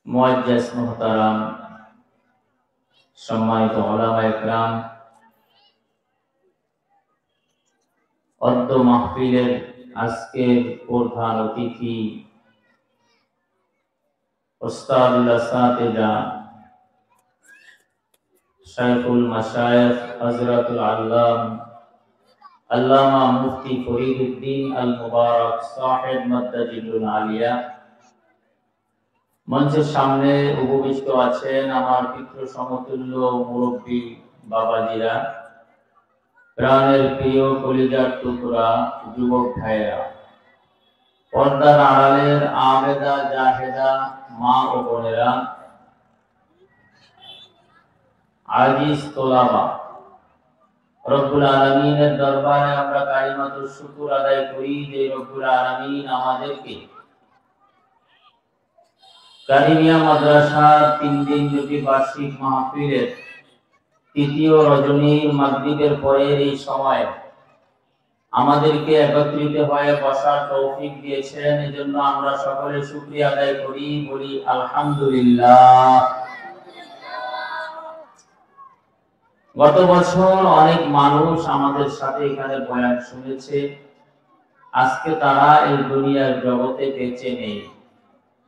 মুআজ্জাজ মুহতারাম, সম্মানিত উলামায়ে কেরাম, অদ্য মাহফিলের আজকের প্রধান অতিথি উস্তাদুল আসাতিজা শাইখুল মাশায়েখ হযরতুল আল্লামা মুফতি ফরিদউদ্দিন আল মুবারক সাহেব মাদ্দাজিলুল আলিয়া মঞ্চের সামনে উপবিষ্ট আছেন আমার পিতৃ সমতুল্য মুরব্বী বাবাজিরা, প্রাণের প্রিয় কলিজার টুকরা যুবক ভাইয়েরা, পর্দার আড়ালের আবেদা জাহেদা মা ও বোনেরা, আজিজ তোলাবা, রব্বুল আলামিনের দরবারে আমরা কালিমাতুশ শুকর আদায় করি যে রব্বুল আলামিন আমাদেরকে কারিমিয়া মাদ্রাসার 3 দিন ব্যাপী বার্ষিক মাহফিলের তৃতীয় রজনীর মাগরিবের পরের এই সময় আমাদেরকে একত্রিত হয়ে বসার তৌফিক দিয়েছেন। এজন্য আমরা সকলে শুকরিয়া আদায় করি, বলি আলহামদুলিল্লাহ। গত বছর অনেক মানুষ আমাদের সাথে এখানে বয়ান শুনেছে, আজকে তারা এই দুনিয়ার জগতে বেঁচে নেই,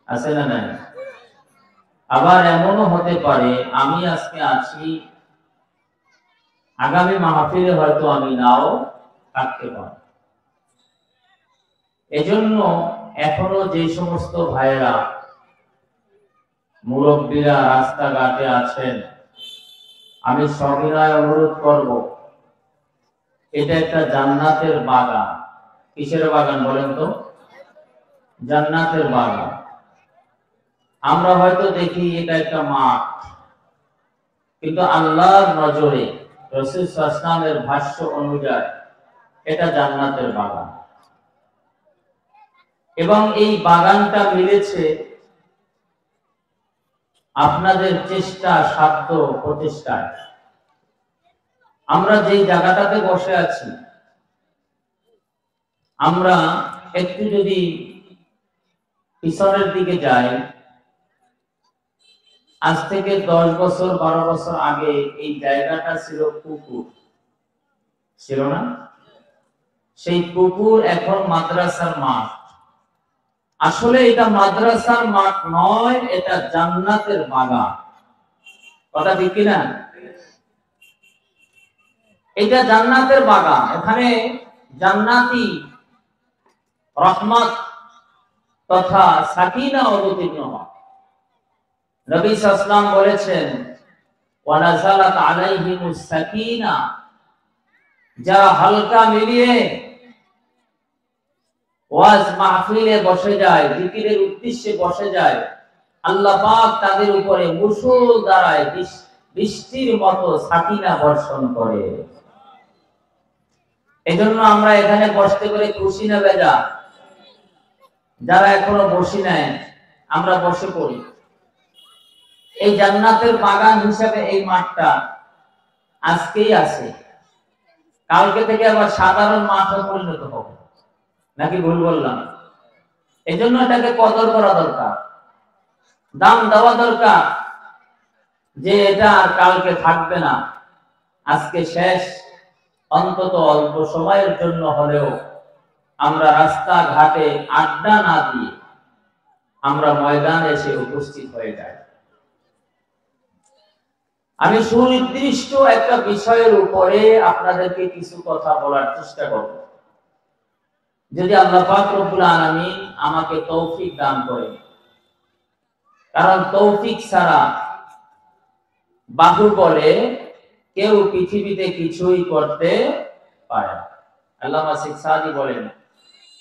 আছে না নাই? আবার এমনও হতে পারে আমি আজকে আছি, আগামী মাহফিলে হয়তো আমি নাও থাকতে পারি। এজন্য এখনো যে সমস্ত ভাইয়েরা মুরব্বীরা রাস্তাঘাটে আছেন, আমি সবিনয় অনুরোধ করব, এটা একটা জান্নাতের বাগান। কিসের বাগান বলেন তো? জান্নাতের বাগান। আমরা হয়তো দেখি এটা একটা মাঠ, কিন্তু আল্লাহর নজরে রাসূল সাল্লাল্লাহু আলাইহি ওয়াসাল্লামের ভাষ্য অনুযায়ী এটা জান্নাতের বাগান। এবং এই বাগানটা মিলেছে আপনাদের চেষ্টা, সাধ্য, প্রচেষ্টায়। আমরা যে জায়গাটাতে বসে আছি, আমরা একটু যদি পিছনের দিকে যাই, আজ থেকে 10 বছর 12 বছর আগে এই জায়গাটা ছিল পুকুর, ছিল না? সেই পুকুর এখন মাদ্রাসার মাঠ। আসলে এটা মাদ্রাসার মাঠ নয়, এটা জান্নাতের বাগান। কথা ঠিক কিনা? এটা জান্নাতের বাগান। এখানে জান্নাতি রহমত তথা সাকিনা অবতীর্ণ হয়। নবী সাল্লাল্লাহু আলাইহি ওয়াসাল্লাম বলেছেন, ওয়া নাযালাত আলাইহিমুস সাকিনা, যারা হালকা মিলিয়ে ওয়াজ মাহফিলে বসে যায়, জিকিরের উদ্দেশ্যে বসে যায়, আল্লাহ পাক তাদের উপরে মুষলধারায় বৃষ্টির মতো সাকিনা বর্ষণ করে। এজন্য আমরা এখানে বসতে করে খুশি না বেজা? যারা এখনো বসি নাই, আমরা বসে পড়ি। এই জান্নাতের বাগান হিসাবে এই মাঠটা আজকেই আছে, কালকে থেকে আবার সাধারণ মাঠে পরিণত হবে, নাকি ভুল বললাম? এজন্য এটাকে কদর করা দরকার, দাম দেওয়া দরকার, যে এটা আর কালকে থাকবে না, আজকে শেষ। অন্তত অল্প সময়ের জন্য হলেও আমরা রাস্তাঘাটে আড্ডা না দিয়ে আমরা ময়দানে এসে উপস্থিত হয়ে যাই। আমি সুনির্দিষ্ট একটা বিষয়ের উপরে আপনাদেরকে কিছু কথা বলার চেষ্টা করব, যদি আল্লাহ পাক রব্বুল আলামিন আমাকে তৌফিক দান করেন। কারণ তৌফিক ছাড়া বাহুবলে কেউ পৃথিবীতে কিছুই করতে পারে না। আল্লামা শেখ সাদি বলেন,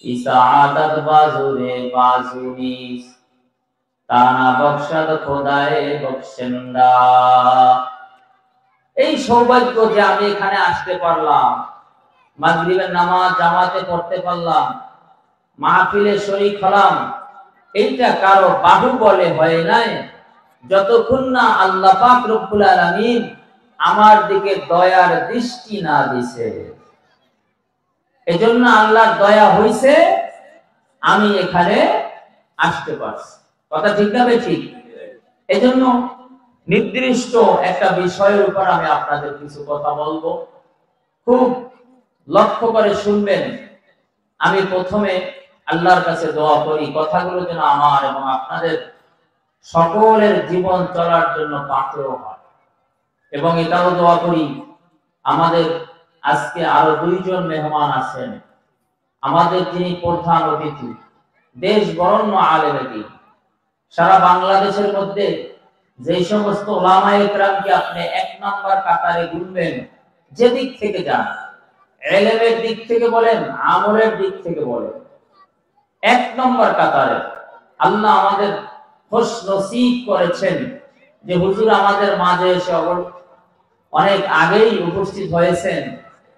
ইসাআদাত বাজুরে বাজুনিস, তানা বখশাদ খোদায়ে বখশেন্দা। এই সৌভাগ্য যে আমি এখানে আসতে পারলাম, মাগরিবের নামাজ জামাতে পড়তে পারলাম, মাহফিলে শরীক হলাম, এইটা কারো বাহুবলে হয় নাই, যতক্ষণ না আল্লাহ পাক রব্বুল আলামিন আমার দিকে দয়ার দৃষ্টি না দিছে। এজন্য আল্লাহর দয়া হইছে, আমি এখানে আসতে পারছি। কথা ঠিক না? ঠিক। এজন্য নির্দিষ্ট একটা বিষয়ের উপর আমি আপনাদের কিছু কথা বলবো, খুব লক্ষ্য করে শুনবেন। আমি প্রথমে আল্লাহর কাছে দোয়া করি কথাগুলো যেন আমার এবং আপনাদের সকলের জীবন চলার জন্য পাথেয় হয়, এবং এটাও দোয়া করি আমাদের আজকে আরো দুইজন মেহমান আছেন, আমাদের যিনি প্রধান অতিথি, দেশ বরণ্য আলেমে দ্বীন, সারা বাংলাদেশের মধ্যে যে সমস্ত ওলামায়ে কেরামকে আপনি এক নাম্বার কাতারে গুনবেন, যেদিক থেকে যান, ইলমের দিক থেকে বলেন, আমলের দিক থেকে বলেন, এক নম্বর কাতারে আল্লাহ আমাদের খুশ নসিব করেছেন যে হুজুর আমাদের মাঝে এসে অনেক আগেই উপস্থিত হয়েছেন।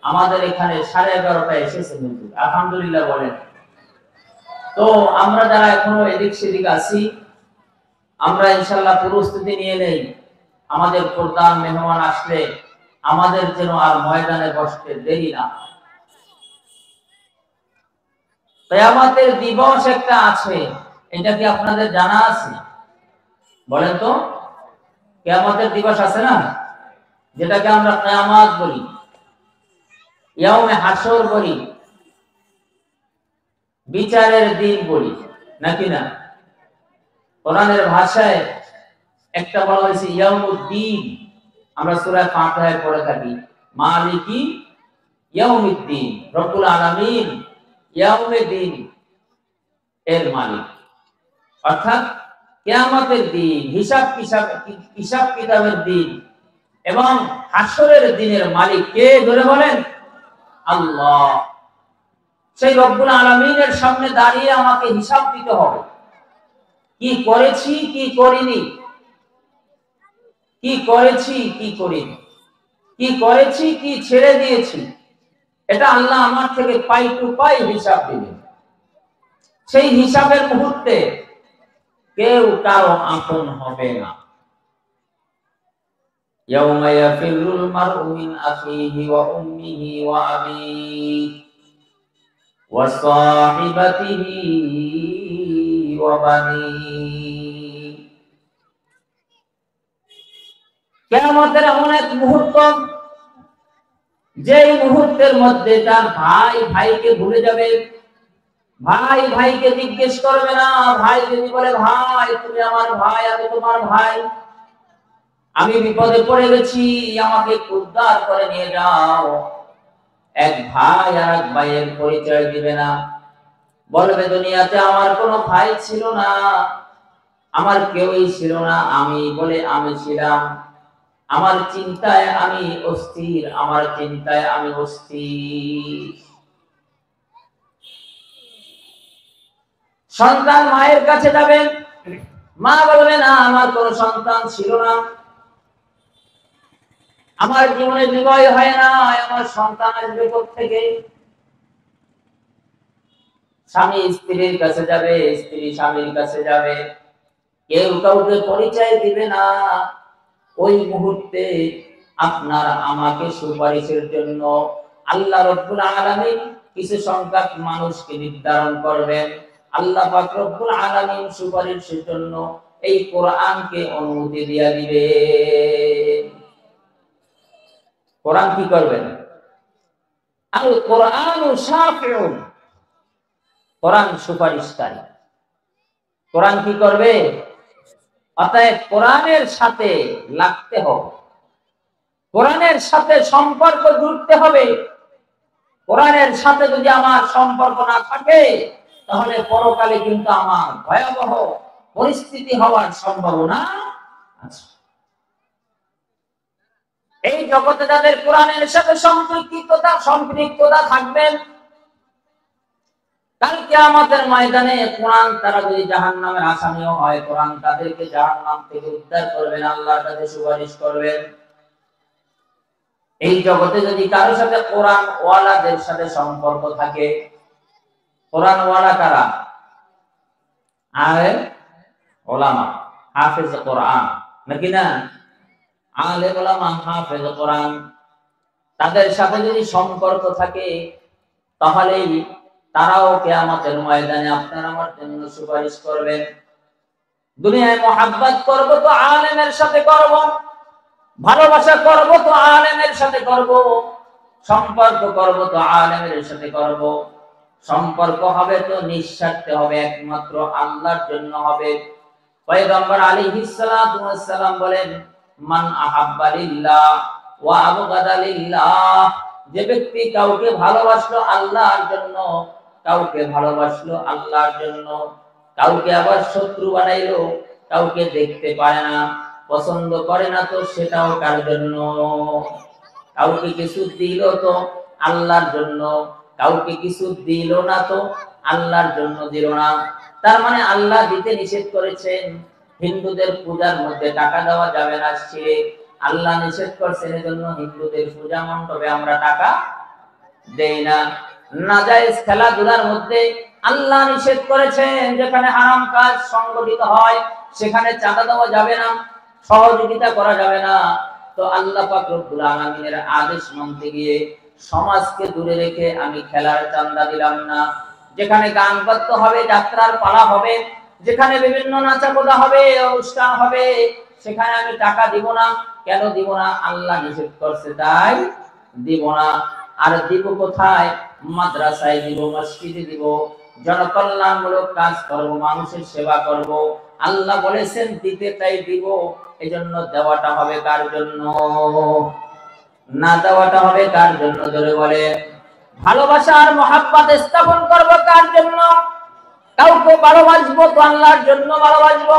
আমাদের এখানে 11:30টায় এসেছেন হুজুর, আলহামদুলিল্লাহ বলেন। তো আমরা যারা এখনো এদিক সেদিক আছি, আমরা ইনশাআল্লাহ প্রস্তুতি নিয়ে নেই, আমাদের প্রধান মেহমান আসলে আমাদের যেন আর ময়দানে বসতে দেরি না। কিয়ামতের দিবস একটা আছে, এটা কি আপনাদের জানা আছে? বলেন তো, কিয়ামতের দিবস আছে না, যেটাকে আমরা কিয়ামত বলি, ইয়াউমে হাসর বলি, বিচারের দিন বলি, নাকি না? কোরআনের ভাষায় একটা বলা হয়েছে ইয়াউমুদ্দিন, আমরা সূরা ফাতিহায় পড়ে থাকি মালিকি ইয়াউমিদ্দিন, রব্বুল আলামিন ইয়াউমিদ্দিন এর মালিক, অর্থাৎ কিয়ামতের দিন, হিসাব কিতাবের দিন এবং হাসরের দিনের মালিক কে? ধরে বলেন, আল্লাহ। সেই রব্বুল আলামিনের সামনে দাঁড়িয়ে আমাকে হিসাব দিতে হবে, কি করেছি কি করিনি, কি করেছি কি করিনি, কি করেছি কি ছেড়ে দিয়েছি, এটা আল্লাহ আমার থেকে পাই টু পাই হিসাব দিবেন। সেই হিসাবের মুহূর্তে কেউ কারো আপন হবে না। ইয়াউমা ইয়াফিরুল মারউ মিন আখিহি ওয়া উম্মিহি ওয়া আবিহি ওয়া সাহিবাতিহি ওয়া বানিহি। কিয়ামতের এমন এক মুহূর্ত, যেই মুহূর্তের মধ্যে তার ভাই ভাইকে ভুলে যাবে, ভাই ভাইকে জিজ্ঞেস করবে না। ভাই যদি বলে, ভাই তুমি আমার ভাই, আমি তোমার ভাই, আমি বিপদে পড়ে গেছি, আমাকে উদ্ধার করে নিয়ে যাও, এক ভাই আর এক ভাইয়ের পরিচয় দিবে না, বলবে দুনিয়াতে আমার কোনো ভাই ছিল না, আমার কেউই ছিল না, আমি বলে আমি ছিলাম, আমার চিন্তায় আমি অস্থির, আমার চিন্তায় আমি অস্থির। সন্তান মায়ের কাছে যাবে, মা বলবে না আমার কোনো সন্তান ছিল না, আমার জীবনে বিবাহ হয় না, আমার সন্তান আসবে কোত্থেকে? স্বামী স্ত্রীর কাছে যাবে, স্ত্রী স্বামীর কাছে যাবে, কেউ কাউকে পরিচয় দিবে না। ওই মুহূর্তে আপনার আমাকে সুপারিশের জন্য আল্লাহ রাব্বুল আলামিন কিছু সংখ্যক মানুষকে নির্ধারণ করবেন। আল্লাহ পাক রব্বুল আলামিন সুপারিশের জন্য এই কোরআনকে অনুমতি দিয়ে দিবেন। কোরআন কি করবেন? আল কোরআনু শাফিউন, কোরআন সুপারিশকারী। কোরআন কি করবে? অতএব কোরআনের সাথে লাগতে হবে, কোরআনের সাথে সম্পর্ক জুড়তে হবে। কোরআনের সাথে যদি আমার সম্পর্ক না থাকে, তাহলে পরকালে কিন্তু আমার ভয়াবহ পরিস্থিতি হওয়ার সম্ভাবনা আছে। এই জগতে যাদের কোরআনের সাথে সম্পৃক্ততা থাকবেন, কাল কিয়ামতের ময়দানে কোরআন তারা যদি জাহান্নামের আসামিও হয়, কোরআন তাদেরকে জাহান্নাম থেকে উদ্ধার করবেন, আল্লাহর কাছে সুপারিশ করবেন। এই জগতে যদি কারোর সাথে কোরআন ওয়ালাদের সাথে সম্পর্ক থাকে, কোরআন ওয়ালা কারা? আলেম ওলামা, হাফেজ কোরআন, নাকি না? আলেম ওলামা হাফেজ কোরআন, তাদের সাথে যদি সম্পর্ক থাকে, তাহলেই তারাও কিয়ামতের ময়দানে আপনার আমার জন্য সুপারিশ করবেন। দুনিয়ায় মোহাব্বত করব তো আলেমের সাথে করব, ভালোবাসা করব তো আলেমের সাথে করব, সম্পর্ক করব তো আলেমের সাথে করব। সম্পর্ক হবে তো নিঃস্বার্থে হবে, একমাত্র আল্লাহর জন্য হবে। পয়গম্বর আলাইহিস সালাতু ওয়াস সালাম বলেন, মান আহাব্বা লিল্লাহ ওয়া আবগাদা লিল্লাহ, যে ব্যক্তি কাউকে ভালোবাসলো আল্লাহর জন্য, কাউকে ভালোবাসলো আল্লাহর জন্য, কাউকে আবার শত্রু বানাইলো, কাউকে দেখতে পায় না, পছন্দ করে না, তো সেটাও কার জন্য? কাউকে কিছু দিল তো আল্লাহর জন্য, কাউকে কিছু দিল না তো আল্লাহর জন্য দিল না। তার মানে আল্লাহ দিতে নিষেধ করেছেন। হিন্দুদের পূজার মধ্যে টাকা দেওয়া যাবে না, সে আল্লাহ নিষেধ করছেন, এজন্য হিন্দুদের পূজা মণ্ডপে আমরা টাকা দেই না। নাজায়েজ খেলাধুলার মধ্যে আল্লাহ নিষেধ করেছেন, যেখানে হারাম কাজ সংগঠিত হয় সেখানে চাঁদা দেওয়া যাবে না, সহযোগিতা করা যাবে না। তো আল্লাহ পাক রব্বুল আলামিনের আদেশ মানতে গিয়ে সমাজকে দূরে রেখে আমি খেলার চাঁদা দিলাম না। যেখানে গান বাদ্য হবে, যাত্রার পালা হবে, যেখানে বিভিন্ন নাচাকোদা হবে, অনুষ্ঠান হবে, সেখানে আমি টাকা দিব না। কেন দিব না? আল্লাহ নিষেধ করছে তাই দিব না। আর দিব কোথায়? মাদ্রাসায় দিব, মসজিদে দিব, জনকল্যাণমূলক কাজ করব, মানুষের সেবা করব। আল্লাহ বলেছেন দিতে, তাই দিব। এজন্য দেওয়াটা হবে কার জন্য? না দেওয়াটা হবে কার জন্য? ধরে বলে ভালোবাসা আর মহাব্বত স্থাপন করব কার জন্য? কাউকে ভালোবাসবো তো আল্লাহর জন্য ভালোবাসবো।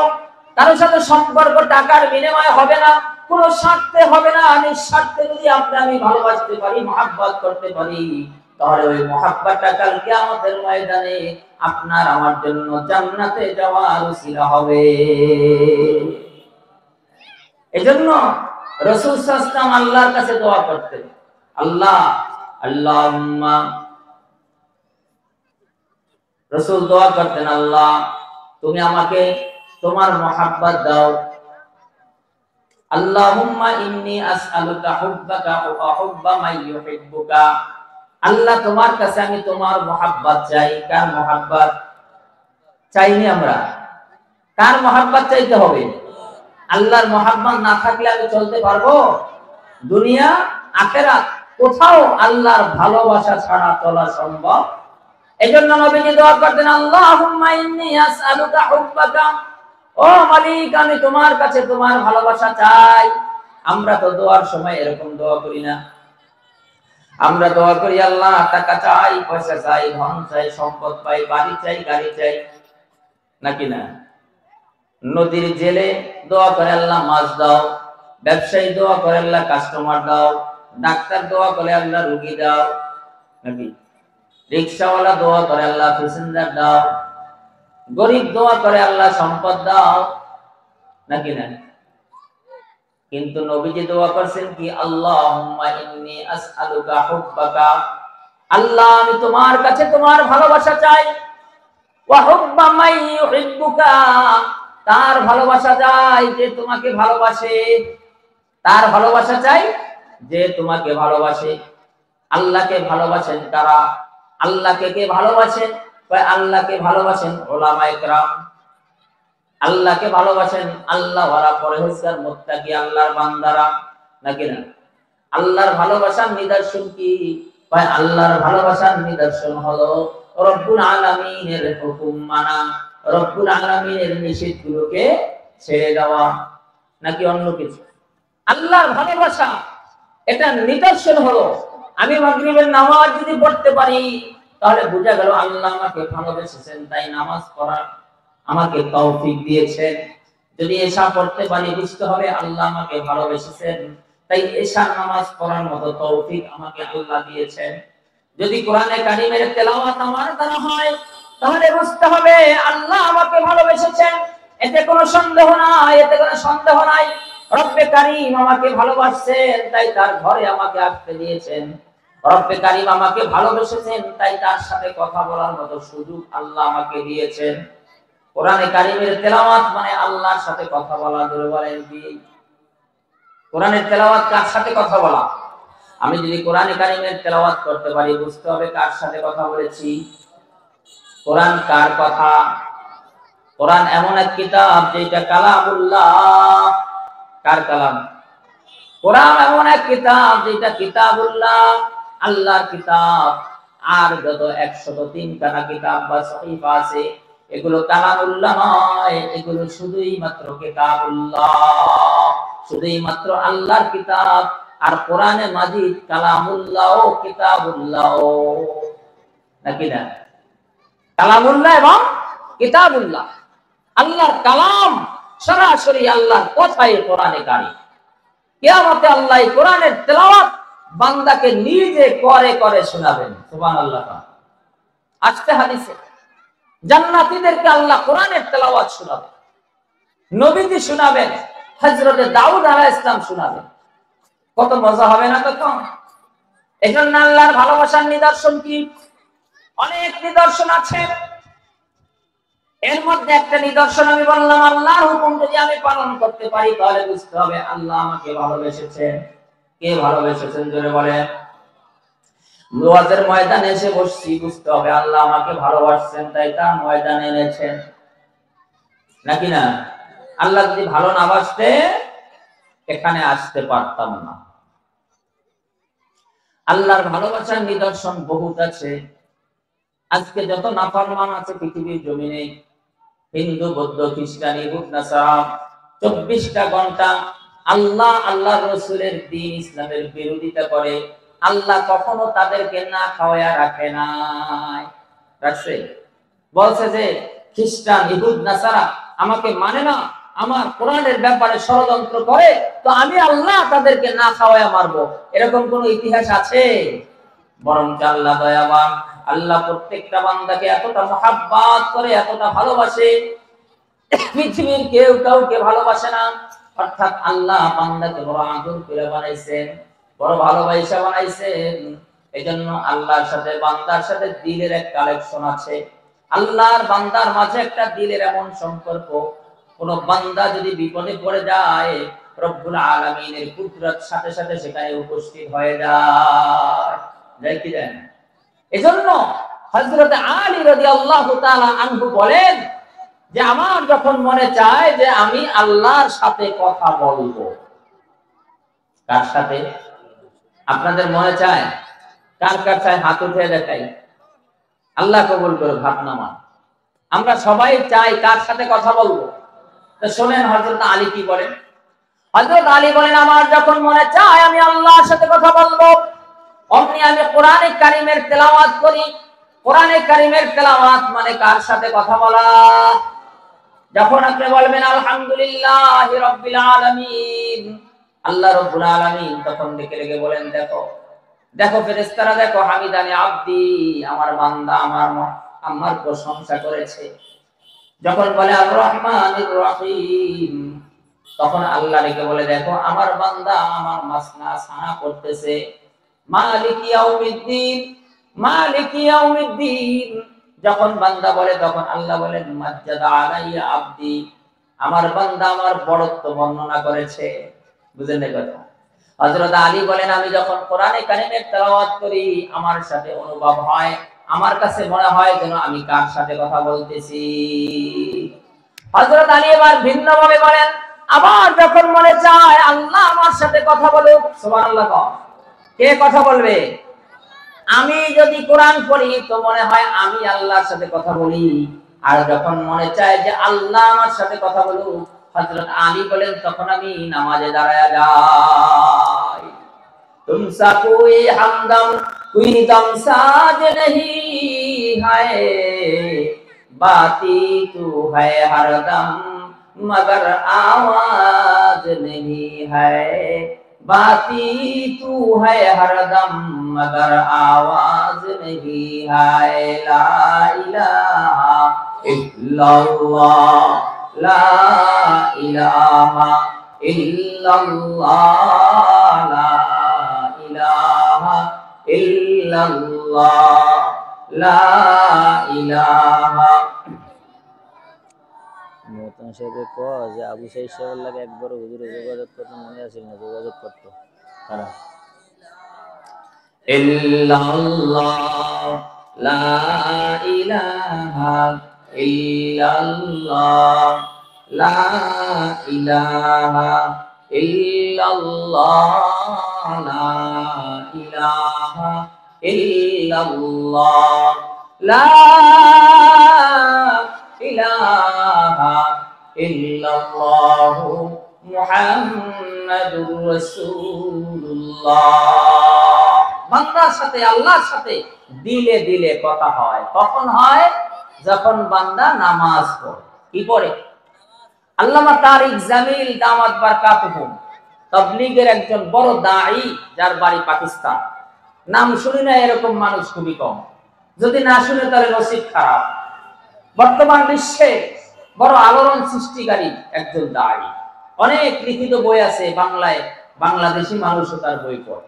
কারোর সাথে সম্পর্ক টাকার বিনিময়ে হবে না, কোনো স্বার্থে হবে না। নিঃস্বার্থে যদি আমি ভালোবাসতে পারি, মহাব্বত করতে পারি, তাহলে ওই মহাব্বতটা কাল কিয়ামতের ময়দানে আপনার আমার জন্য জান্নাতে যাওয়ার উসিলা হবে। এজন্য রাসূল সাল্লাল্লাহু আলাইহি ওয়াসাল্লাম আল্লাহর কাছে দোয়া করতেন, আল্লাহ আল্লাহুম্মা, রাসূল দোয়া করতেন, আল্লাহ তুমি আমাকে তোমার মহাব্বত দাও। আল্লাহুম্মা ইন্নী আসআলুকা হুব্বাকা ওয়া হুব্বা মান ইউহিব্বুকা। আল্লাহ তোমার কাছে আমি তোমার মহাব্বত চাই। কার মহাব্বত চাইনি আমরা? কার মহাব্বত চাইতে হবে? আল্লাহর মহাব্বত না থাকলে আমি চলতে পারবো? দুনিয়া আখিরাত কোথাও আল্লাহর ভালোবাসা ছাড়া চলা সম্ভব। এজন্য নবীজি দোয়া করতেন, আল্লাহুম্মা ইন্নী আসআলুকা হুব্বাকা, ও মালিক আমি তোমার কাছে তোমার ভালোবাসা চাই। আমরা তো দোয়ার সময় এরকম দোয়া করি না। আমরা দোয়া করি আল্লাহ টাকা চাই, পয়সা চাই, ধন চাই, সম্পদ পাই, বাড়ি চাই, গাড়ি চাই, নাকি না? নদীর জেলে দোয়া করে আল্লাহ মাছ দাও, ব্যবসায়ী দোয়া করে আল্লাহ কাস্টমার দাও, ডাক্তার দোয়া করে আল্লাহ রোগী দাও, নাকি? রিকশাওয়ালা দোয়া করে আল্লাহ প্যাসেঞ্জার দাও, গরিব দোয়া করে আল্লাহ সম্পদ দাও, নাকি না? কিন্তু নবীজি দোয়া করছেন কি, আল্লাহুম্মা ইন্নী আসআলুকা হুব্বাকা, আল্লাহ আমি তোমার কাছে তোমার ভালোবাসা চাই, ওয়া হুব্বা মান ইউহিব্বুকা, তার ভালোবাসা চাই যে তোমাকে ভালোবাসে। তার ভালোবাসা চাই যে তোমাকে ভালোবাসে। আল্লাহকে ভালোবাসেন কারা? আল্লাহকে কে ভালোবাসেন? আল্লাহকে ভালোবাসেন উলামায়ে কেরাম। আল্লাহকে ভালোবাসেন আল্লাহ ওয়ালা পরহেজগার মুত্তাকি আল্লাহর বান্দারা, নাকি না? আল্লাহর ভালোবাসার নিদর্শন কি? ভাই আল্লাহর ভালোবাসার নিদর্শন হলো রব্বুল আলামিনের হুকুম মানা, রব্বুল আলামিনের নিষেধগুলোকে ছেড়ে দেওয়া, নাকি অন্য কিছু? আল্লাহর ভালোবাসা এটা নিদর্শন হলো আমি মাগরিবের নামাজ যদি পড়তে পারি, তাহলে বোঝা গেল আল্লাহ আমাকে ভালোবেসেছেন, তাই নামাজ পড়ার আমাকে তৌফিক দিয়েছেন। যদি এশা পড়তে পারি, বুঝতে হবে আল্লাহ আমাকে ভালোবেসেছেন, তাই এশার নামাজ পড়ার মতো তৌফিক আমাকে আল্লাহ দিয়েছেন। যদি কোরআনে কারীমের তেলাওয়াত আমার দ্বারা হয়, তাহলে বুঝতে হবে আল্লাহ আমাকে ভালোবেসেছেন। এতে কোনো সন্দেহ নাই, এতে কোনো সন্দেহ নাই। রব্বে কারীম আমাকে ভালোবাসেন, তাই তার ঘরে আমাকে আসতে দিয়েছেন। রব্বে কারীম আমাকে ভালোবেসেছেন, তাই তার সাথে কথা বলার মতো সুযোগ আল্লাহ আমাকে দিয়েছেন। কোরআনে কারীমের তেলাওয়াত মানে আল্লাহর সাথে কথা বলা। ধরে বলেন কি? কোরআনের তেলাওয়াত কার সাথে কথা বলা? আমি যদি কোরআনে কারীমের তেলাওয়াত করতে পারি, বুঝতে হবে কার সাথে কথা বলেছি। কোরআন কার কথা? কোরআন এমন এক কিতাব যেটা কালামুল্লাহ। কার কালাম? কোরআন এমন এক কিতাব যেটা কিতাবুল্লাহ, আল্লাহর কিতাব। আর যত 103 খানা কিতাব বা সহিফা আছে এগুলো কালামুল্লাহ নয়, এগুলো শুধুই মাত্র কিতাবুল্লাহ, শুধুই মাত্র আল্লাহর কিতাব। আর কোরআনে মাজিদ কালামুল্লাহ ও কিতাবুল্লাহ, নাকি না? কালামুল্লাহ এবং কিতাবুল্লাহ, আল্লাহর কালাম, সরাসরি আল্লাহর কথাই কোরআনে কারীম। কিয়ামতে আল্লাহ এই কোরআনের তেলাওয়াত বান্দাকে নিজে করে করে শোনাবেন। সুবহানাল্লাহ। আসছে হাদিসে জান্নাতীদেরকে আল্লাহ কোরআনের তেলাওয়াত শোনাবেন, নবীজি শোনাবেন, হযরতে দাউদ আলাইহিস সালাম শোনাবেন। কত মজা হবে না তখন? এজন্য আল্লাহর ভালোবাসার নিদর্শন কি? অনেক নিদর্শন আছে। এর মধ্যে একটা নিদর্শন আমি বললাম, আল্লাহর হুকুম যদি আমি পালন করতে পারি তাহলে বুঝতে হবে আল্লাহ আমাকে ভালোবেসেছেন। কে ভালোবেসেছেন জোরে বলেন। ওয়াজের ময়দানে এসে বসছি, বুঝতে হবে আল্লাহ আমাকে ভালোবাসছেন, তাই তার ময়দানে এনেছেন, নাকি না? আল্লাহ যদি ভালো না বাসতে এখানে আসতে পারতাম না। আল্লাহর ভালোবাসার নিদর্শন বহুত আছে। আজকে যত নাফরমান আছে পৃথিবীর জমিনে, হিন্দু, বৌদ্ধ, খ্রিস্টান, ইহুদ, নাসারা, 24টা ঘন্টা আল্লাহ আল্লাহর রাসূলের দ্বীন ইসলামের বিরোধিতা করে। আল্লাহ কখনো তাদেরকে না খাওয়ায়া রাখে নাই। রাখছে? বলছে যে খ্রিস্টান, ইহুদ, নাসারা আমাকে মানে না, আমার কোরআনের ব্যাপারে ষড়যন্ত্র করে, তো আমি আল্লাহ তাদেরকে না খাওয়ায়া মারবো। এরকম কোন ইতিহাস আছে? বরং আল্লাহ দয়াবান, আল্লাহ প্রত্যেকটা বান্দাকে এতটা মহাব্বত করে, এতটা ভালোবাসে, পৃথিবীর কেউ কাউকে ভালোবাসে না। অর্থাৎ আল্লাহ বান্দাকে বড় আদর করে বানাইছেন, বড় ভালোবাসা বানাইছেন। এজন্য আল্লাহর সাথে বান্দার সাথে দিলের এক কালেকশন আছে। আল্লাহর বান্দার মাঝে একটা দিলের এমন সম্পর্ক, কোন বান্দা যদি বিপদে পড়ে যায় রব্বুল আলামিনের কুদরত সাথে সাথে সেখানে উপস্থিত হয়ে যায়। যায় কি যায় না? এজন্য হযরত আলী রাদিয়াল্লাহু তাআলা আনহু বলেন যে আমার যখন মনে চায় যে আমি আল্লাহর সাথে কথা বলবো। কার সাথে? আপনাদের মনে চায়? কার কার চায় হাত উঠে দেখাই। আল্লাহ কবুল করে ভাত নামা। আমরা সবাই চাই কার সাথে কথা বলবো। তো শুনেন হযরত আলী কি বলেন। হযরত আলী বলেন আমার যখন মনে চায় আমি আল্লাহর সাথে কথা বলবো, অমনি আমি কোরআনে কারীমের তেলাওয়াত করি। কোরআনে কারীমের তেলাওয়াত মানে কার সাথে কথা বলা? যখন আপনি বলবেন আলহামদুলিল্লাহি রাব্বিল আলামিন, আল্লাহ রাব্বুল আলামিন, তখন ডেকে ডেকে বলেন দেখো দেখো ফেরেশতারা দেখো, হামিদানি আব্দি, আমার বান্দা আমার প্রশংসা করেছে। যখন বলে আর রহমানির রহিম, তখন আল্লাহ ডেকে বলে দেখো আমার বান্দা আমার মাসনা সানা করতেছে। মালিকি ইয়াউমিদ্দিন, মালিকি ইয়াউমিদ্দিন, যখন বান্দা বলে তখন আল্লাহ বলেন মাজ্জাদা আলাইয়া আব্দি, আমার বান্দা আমার বড়ত্ব বর্ণনা করেছে। বুঝেন না কথা? হযরত আলী বলেন আমি যখন কোরআনে কারীমের তেলাওয়াত করি আমার সাথে অনুভব হয়, আমার কাছে মনে হয় যেন আমি কার সাথে কথা বলতেছি। হযরত আলী এবার ভিন্নভাবে বলেন আবার যখন মনে চায় আল্লাহ আমার সাথে কথা বলুক। সুবহানাল্লাহ। কে কথা বলবে? আমি যদি কোরআন পড়ি তো মনে হয় আমি আল্লাহর সাথে কথা বলি। আর যখন মনে চায় যে আল্লাহ আমার সাথে কথা বলুক, হযরত আলী বলেন তখন আমি নামাজে দাঁড়ায়া যাই। তুমসা কোই হামদম কোই দম সাজ नहीं है, बाती तू है हरदम मगर आवाज नहीं है, बाती तू है हरदम मगर आवाज नहीं है। ला इलाहा इल्लल्लाह, ला इलाहा इल्लल्लाह, ला इलाहा इल्लल्लाह, ला इलाहा। মোহতারাম সাহেবের কয় যে আবু সাইদ সাহেবের লাগে একবার হুজুরে যোগাযোগ করতে মনে আছে না? যোগাযোগ করতো তারা। ইল্লাল্লাহ, লা ইলাহা ইল্লাল্লাহ, লা ইলাহা ইল্লাল্লাহ, লা ইলাহা ইল্লাল্লাহ, লা ইলাহা ইল্লাল্লাহ, মুহাম্মাদুর রাসূলুল্লাহ। বান্দার সাথে আল্লাহর সাথে দিলে দিলে কথা হয়। কখন হয়? যখন বান্দা নামাজ পড়ে। কি পড়ে? আল্লামা তারিক জামিল দামাত বারকাতুহু তাবলীগের একজন বড় দাঈ, যার বাড়ি পাকিস্তান। নাম শুনি না এরকম মানুষ খুবই কম। যদি না শুনে তাহলে নসিব খারাপ। বর্তমান বিশ্বে বড় আলোড়ন সৃষ্টিকারী একজন দাঈ। অনেক লিখিত বই আছে বাংলায়, বাংলাদেশি মানুষও তার বই পড়ে।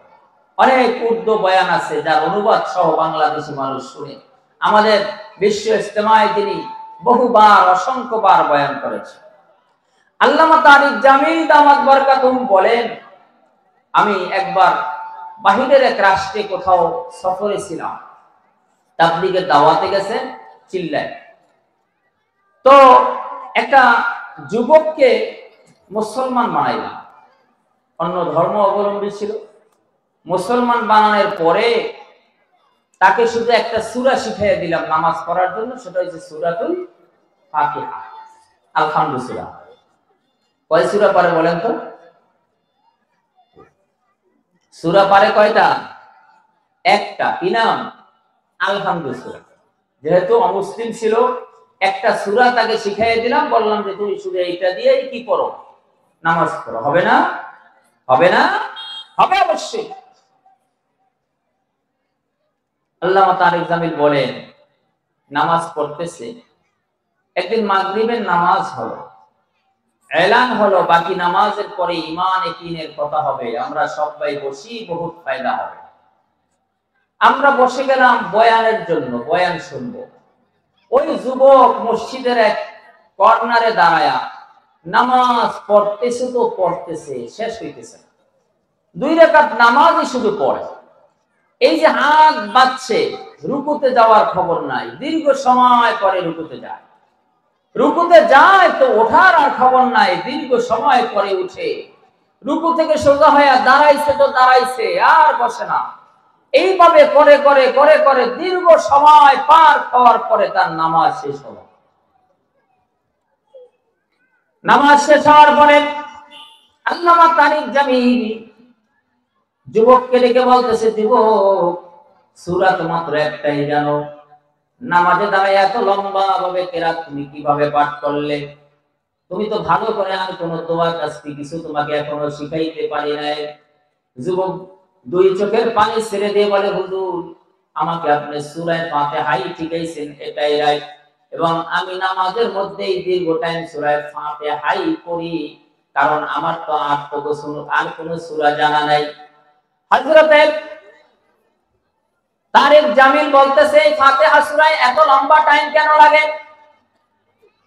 অনেক উর্দু বয়ান আছে যার অনুবাদ সহ বাংলাদেশি মানুষ শুনে। আমাদের বিশ্ব ইজতেমায় তিনি বহুবার, অসংখ্যবার বয়ান করেছেন। আল্লামা তারিক জামিল দামাত বারকাতুহু বলেন, আমি একবার বাহিরের এক রাষ্ট্রে কোথাও সফরে ছিলাম, তাবলীগের দাওয়াতে গেছেন চিল্লায়। তো একটা যুবককে মুসলমান বানাইলাম, অন্য ধর্ম অবলম্বী ছিল। মুসলমান বানানোর পরে তাকে শুধু একটা সূরা শিখিয়ে দিলাম নামাজ পড়ার জন্য, সেটা হচ্ছে সূরাতুল ফাতিহা, আলহামদুলিল্লাহ। কয় সূরা পারে বলেন তো? সূরা পারে কয়টা? একটা। কি নাম? আলহামদুলিল্লাহ। যেহেতু অমুসলিম ছিল, একটা সূরা তাকে শিখিয়ে দিলাম, বললাম যে তুমি শুধু এইটা দিয়েই কি পড়ো? নামাজ পড়ো। হবে না? হবে না? হবে অবশ্যই। আল্লামা তারিক জামিল বলেন, নামাজ পড়তেছে, একদিন মাগরিবের নামাজ হলো, এলান হলো বাকি নামাজের পরে ঈমান ইয়াকিনের কথা হবে, আমরা সবাই বসি, বহুত ফায়দা হবে। আমরা বসে গেলাম বয়ানের জন্য, বয়ান শুনবো। ওই যুবক মসজিদের এক কর্নারে দাঁড়ায়া নামাজ পড়তেছে, তো পড়তেছে, শেষ হইতেছে। 2 রাকাত নামাজই শুধু পড়ে। এই যে হাত বাজছে, রুকুতে যাওয়ার খবর নাই, দীর্ঘ সময় পরে রুকুতে যায়। রুকুতে যায় তো ওঠার আর খবর নাই, দীর্ঘ সময় পরে উঠে। রুকু থেকে সোজা হয়ে দাঁড়াইছে তো দাঁড়াইছে, আর বসে না। এইভাবে করে করে করে করে দীর্ঘ সময় পার হওয়ার পরে তার নামাজ শেষ হলো। নামাজ শেষ হওয়ার পরে আল্লামা তারিক জামিল যুবককে ডেকে বলতেছে, যুবক, সূরা তো মাত্র একটাই জানো, নামাজে দাঁড়ায় এত লম্বা ভাবে কেরাত তুমি কিভাবে পাঠ করলে? তুমি তো ভালো করে আর কোন দোয়া কাজটি কিছু তোমাকে এখনো শিখাইতে পারি নাই। যুবক 2 চোখের পানি ছেড়ে দিয়ে বলে, হুজুর, আমাকে আপনি সূরা ফাতিহাই শিখাইছেন, এটাই রাইট, এবং আমি নামাজের মধ্যেই দীর্ঘ টাইম সূরা ফাতিহাই পড়ি, কারণ আমার তো আর কোন সূরা জানা নাই। হযরত তারিক জামিল বলতেছে, ফাতিহা সূরায় এত লম্বা টাইম কেন লাগে?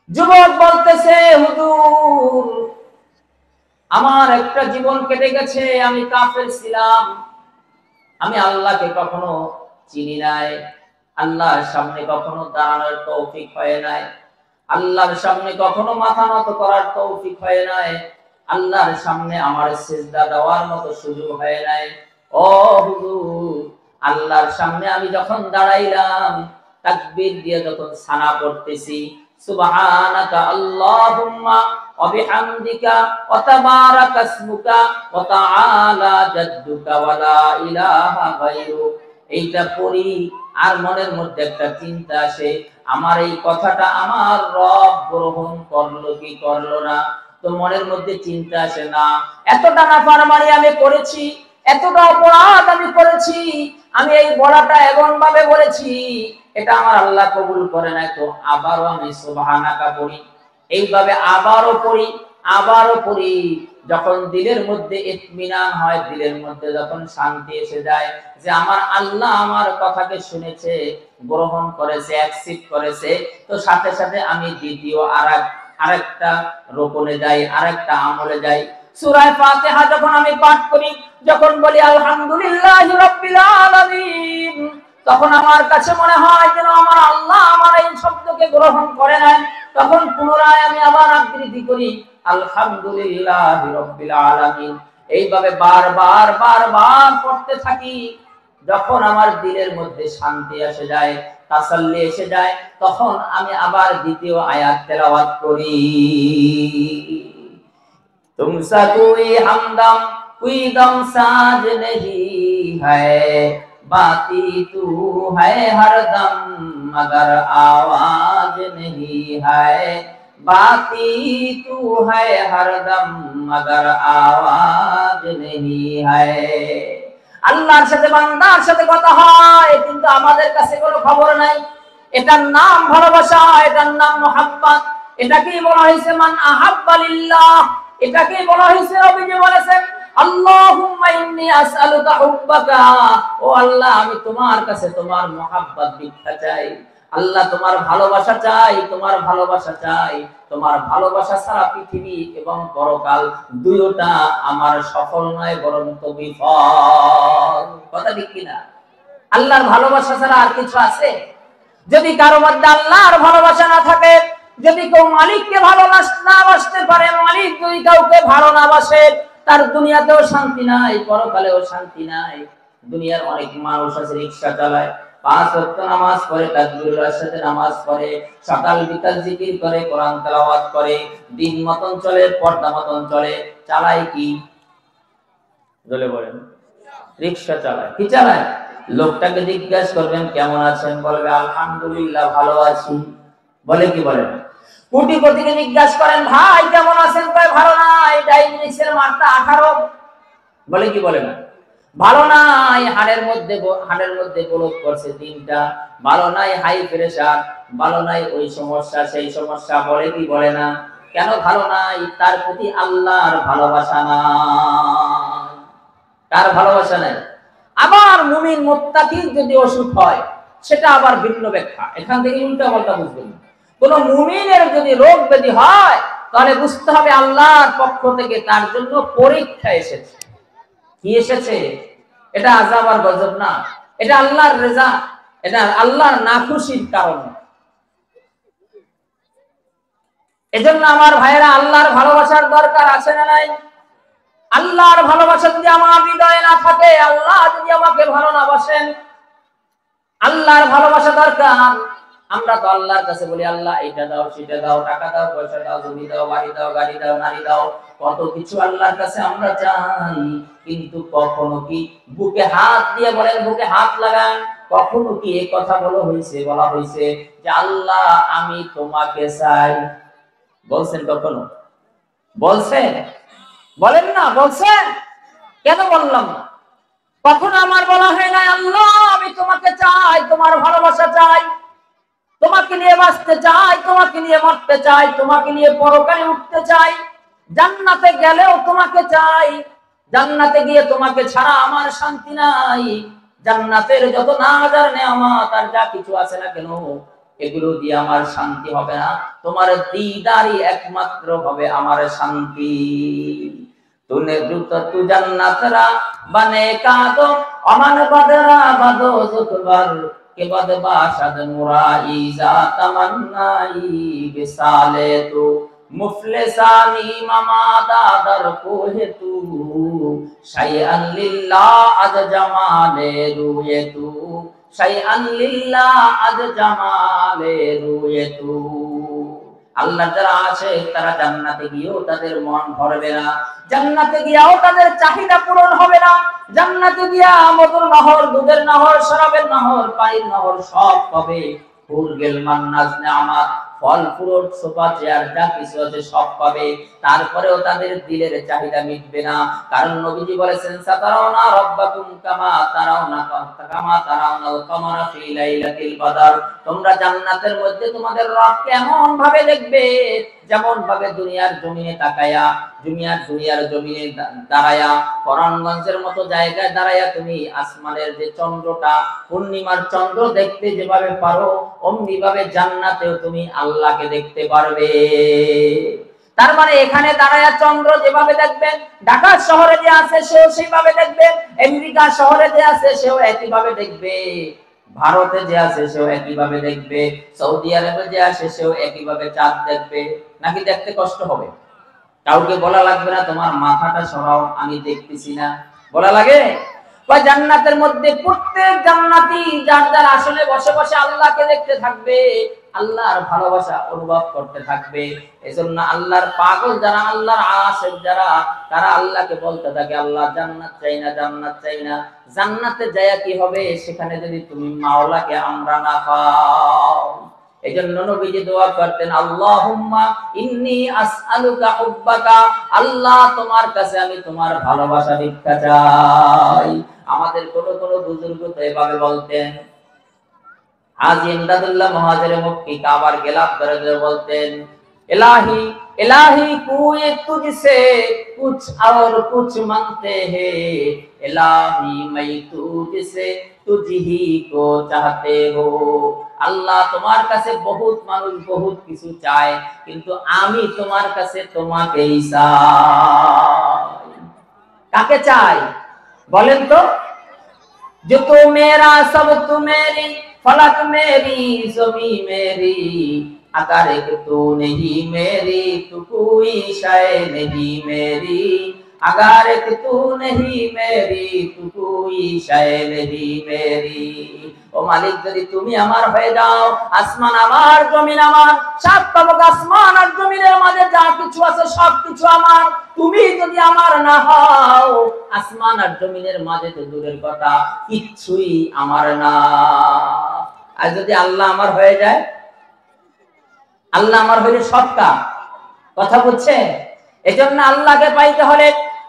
যুবক বলতেছে, হুজুর, আমার একটা জীবন কেটে গেছে, আমি কাফের ছিলাম, আমি আল্লাহকে কখনো চিনি নাই, আল্লাহর সামনে কখনো দাঁড়ানোর তৌফিক হয় নাই, আল্লাহর সামনে কখনো মাথা নত করার তৌফিক হয় নাই, আল্লাহর সামনে আমার সিজদা দেওয়ার মতো সুযোগ হয় নাই। ও হুজুর, আল্লাহর সামনে আমি যখন দাঁড়াইলাম, তাকবীর দিয়ে যখন সানা পড়তেছি, সুবহানাকা আল্লাহুম্মা ওয়া বিহামদিকা ওয়া তাবারাকা ইসমুকা ওয়া তাআলা জাদ্দুকা ওয়া লা ইলাহা গায়রুক, এইটা পড়ি আর মনের মধ্যে একটা চিন্তা আসে, আমার এই কথাটা আমার রব গ্রহণ করলো কি করলো না? তো মনের মধ্যে চিন্তা আসে, না, এতটা নাফরমানি আমি করেছি, এতটা অপরাধ আমি করেছি, আমি এই বলাটা এমন ভাবে বলেছি, এটা আমার আল্লাহ কবুল করে নাই, তো আবারও আমি সুবহানাকা পড়ি। এইভাবে আবারও পড়ি, আবারও পড়ি। যখন দিলের মধ্যে ইতমিনান হয়, দিলের মধ্যে যখন শান্তি এসে যায় যে আমার আল্লাহ আমার কথাকে শুনেছে, গ্রহণ করেছে, অ্যাকসেপ্ট করেছে, তো সাথে সাথে আমি দ্বিতীয় আরেকটা রোকনে যাই, আরেকটা আমলে যাই। সূরা ফাতিহা যখন আমি পাঠ করি, যখন বলি আলহামদুলিল্লাহি রাব্বিল আলামিন, তখন আমার কাছে মনে হয় যেন আমার আল্লাহ আমার এই শব্দকে গ্রহণ করে নাই। তখন পুনরায় আমি আবার আবৃত্তি করি আলহামদুলিল্লাহি রাব্বিল আলামিন। এইভাবে বারবার বারবার পড়তে থাকি। যখন আমার দিলের মধ্যে শান্তি এসে যায়, তাসাল্লি এসে যায়, তখন আমি আবার দ্বিতীয় আয়াত তেলাওয়াত করি। तुमसा कोई हमदम कोई दम साज नहीं है, बाती तू है हरदम मगर आवाज नहीं है, बाती तू है हरदम मगर आवाज नहीं है। আল্লাহর সাথে বান্দার সাথে কথা হয়, কিন্তু আমাদের কাছে কোনো খবর নাই। এটার নাম ভালোবাসা, এটার নাম মুহাব্বত। এটাকেই বলা হয়েছে মান আহাব্বা লিল্লাহ। এটাকেই বলা হয়েছে, নবীজি বলেছেন আল্লাহুম্মা ইন্নী আসআলুকা হুব্বাকা, ও আল্লাহ আমি তোমার কাছে তোমার মুহাব্বত ভিক্ষা চাই। আল্লাহ তোমার ভালোবাসা চাই, তোমার ভালোবাসা চাই। তোমার ভালোবাসা ছাড়া পৃথিবী এবং পরকাল দুইটা আমার সফল নয়, বরং তো বিফল। কথা ঠিক কিনা? আল্লাহর ভালোবাসা ছাড়া আর কিছু আছে? যদি কারো মধ্যে আল্লাহর ভালোবাসা না থাকে, যদি কেউ মালিককে ভালো না বাসতে পারে, মালিক যদি কাউকে ভালো না বাসে, তার দুনিয়াতেও শান্তি নাই, পরকালেও শান্তি নাই। দুনিয়ার অনেক মানুষ আছে রিকশা চালায়, 5 ওয়াক্ত নামাজ পড়ে, তাকবীরের সাথে নামাজ পড়ে, সকাল বিকাল জিকির করে, কোরআন তেলাওয়াত করে, দিন মতন চলে, পর্দা মতন চলে, চালায় কি? বলে বলেন, রিকশা চালায়। কি চালায়? লোকটাকে জিজ্ঞাসা করবেন কেমন আছেন, বলবে আলহামদুলিল্লাহ ভালো আছি। বলে কি বলে না? কোটিপতিকে জিজ্ঞাসা করেন ভাই কেমন আছেন, কয় ভালো নাই, ডায়াবেটিসের মাত্রা 18। বলে কি বলে না? ভালো নাই, হাড়ের মধ্যে ব্লক করছে 3টা, ভালো নাই হাই প্রেসার, ভালো নাই ওই সমস্যা সেই সমস্যা। বলে কি বলে না? কেন ভালো নাই? তার প্রতি আল্লাহর ভালোবাসা নাই। তার ভালোবাসা নাই। আবার মুমিন মুত্তাকির যদি অসুখ হয়, সেটা আবার ভিন্ন ব্যাখ্যা। এখান থেকে উল্টা পাল্টা বুঝবেন। কোন মুমিনের যদি রোগ ব্যাধি হয়, তাহলে বুঝতে হবে আল্লাহর পক্ষ থেকে তার জন্য পরীক্ষা এসেছে। কি এসেছে? এটা আযাব আর গজব না, এটা আল্লাহর রেজা, এটা আল্লাহর নাখুশির কারণ। এজন্য আমার ভাইয়েরা, আল্লাহর ভালোবাসার দরকার আছে না নাই? আল্লাহর ভালোবাসা যদি আমার হৃদয়ে না থাকে, আল্লাহ যদি আমাকে ভালো না বাসেন, আল্লাহর ভালোবাসা দরকার। আমরা তো আল্লাহর কাছে বলি আল্লাহ এটা দাও সেটা দাও, টাকা দাও পয়সা দাও, জমি দাও বাড়ি দাও গাড়ি দাও নারী দাও, কত কিছু আল্লাহর কাছে আমরা চাই। কিন্তু কখনো কি বুকে হাত দিয়ে বলেন, বুকে হাত লাগান, কখনো কি এই কথা বলা হয়েছে যে আল্লাহ আমি তোমাকে চাই? বলছেন কখনো? বলছেন? বলেন না, বলছেন? কেন বললাম না? কখনো আমার বলা হয় না আল্লাহ আমি তোমাকে চাই, তোমার ভালোবাসা চাই, তোমাকে নিয়ে বাঁচতে চাই, তোমাকে নিয়ে মরতে চাই, তোমাকে নিয়ে পরকালে উঠতে চাই, জান্নাতে গেলেও তোমাকে চাই, জান্নাতে গিয়ে তোমাকে ছাড়া আমার শান্তি নাই। জান্নাতের যত নাজার নেয়ামত আর যা কিছু আছে না কেন, এগুলো দিয়ে আমার শান্তি হবে না, তোমার দিদারই একমাত্র হবে আমার শান্তি। তুনে দ্রুত তু জান্নাতরা বনে কাদো অমান বদরা বদো যুতবার के बाद बाशद मुराई जा तमन्नाई बिसाले तू मुफलिसानी ममादा दर को है तू शैअन लिल्लाह अज जमाले रूए तू शैअन लिल्लाह अज जमाले रूए तू। আল্লাহ যারা আছে তারা জান্নাতে গিয়েও তাদের মন ভরবে না, জান্নাতে গিয়েও তাদের চাহিদা পূরণ হবে না। জান্নাতে গিয়া মধুর নহর, দুধের নহর, শরাবের নহর, পানির নহর সব পাবে। হুর গিলমান নাজ নেয়ামত, ফল ফ্রুট সোফা চেয়ার যা কিছু আছে সব পাবে। তারপরেও তাদের দিলের চাহিদা মিটবে না। কারণ নবীজি বলেছেন সাতারাউনা রাব্বাকুম কামা তারাউনা আল কামারা ফি লাইলাতিল বদর, তোমরা জান্নাতের মধ্যে তোমাদের রবকে এমন ভাবে দেখবে যেমন ভাবে দুনিয়ার জমিনে তাকায়া, দুনিয়ার জমিনে দাঁড়ায়া, করণগঞ্জের মতো জায়গায় দাঁড়ায়া তুমি আসমানের যে চন্দ্রটা, পূর্ণিমার চন্দ্র দেখতে যেভাবে পারো, অমনি ভাবে জান্নাতেও তুমি আল্লাহকে দেখতে পারবে। তার মানে এখানে দাঁড়ায়া চন্দ্র যেভাবে দেখবেন, ঢাকা শহরে যে আছে সেও সেইভাবে দেখবে, আমেরিকা শহরে যে আছে সেও একইভাবে দেখবে। ভারতে যে আছে সেও একইভাবে দেখবে, সৌদি আরবে যে আছে সেও একইভাবে চাঁদ দেখবে। নাকি দেখতে কষ্ট হবে? কাউকে বলা লাগবে না তোমার মাথাটা সরাও, আমি দেখতেছি না, বলা লাগে? জান্নাতের মধ্যে প্রত্যেক জান্নাতি যার যার আসলে বসে বসে আল্লাহকে দেখতে থাকবে, আল্লাহর ভালোবাসা অনুভব করতে থাকবে। এজন্য আল্লাহর পাগল যারা, আল্লাহর আশিক যারা, তারা আল্লাহকে বলতে থাকে আল্লাহ জান্নাত চাই না, জান্নাত চাই না। জান্নাতে যায়া কি হবে সেখানে যদি তুমি মাওলাকে আমরা না পাও? এজন্য নবীজি দোয়া করতেন, আল্লাহুম্মা ইন্নী আসআলুকা হুব্বাকা, আল্লাহ তোমার কাছে আমি তোমার ভালোবাসা ভিক্ষা চাই। আমাদের কোন কোন বুজুর্গ তো এভাবে বলতেন। হাজী ইমদাদুল্লাহ মুহাজিরে মক্কি কাবার গিলাফ ধরে ধরে বলতেন, इलाही इलाही कोई तुझसे कुछ और कुछ मांगते हैं, इलाही मैं तुझसे तुझ ही को चाहते हो। আল্লাহ তোমার কাছে বহুত মানুষ বহুত কিছু চায়, কিন্তু আমি তোমার কাছে তোমাকেই চাই। কাকে চাই বলেন তো? जो तू मेरा सब तू मेरी, फलक मेरी ज़मी मेरी, अगर एक तू नहीं मेरी तो कोई शय नहीं मेरी, अगर एक तू नहीं मेरी तो कोई शय नहीं मेरी। ও মালিক, যদি তুমি আমার হয়ে যাও, আসমান আমার, জমিন আমার, সাত তবক আসমান আর জমিনের মাঝে যা কিছু আছে সব কিছু আমার। তুমি যদি আমার না হও, আসমান আর জমিনের মাঝে তো দূরের কথা, কিচ্ছুই আমার না। আর যদি আল্লাহ আমার হয়ে যায়, আল্লাহ আমার হইলে সবটা। কথা বুঝছে? এজন্য আল্লাহকে পাইতে হলে,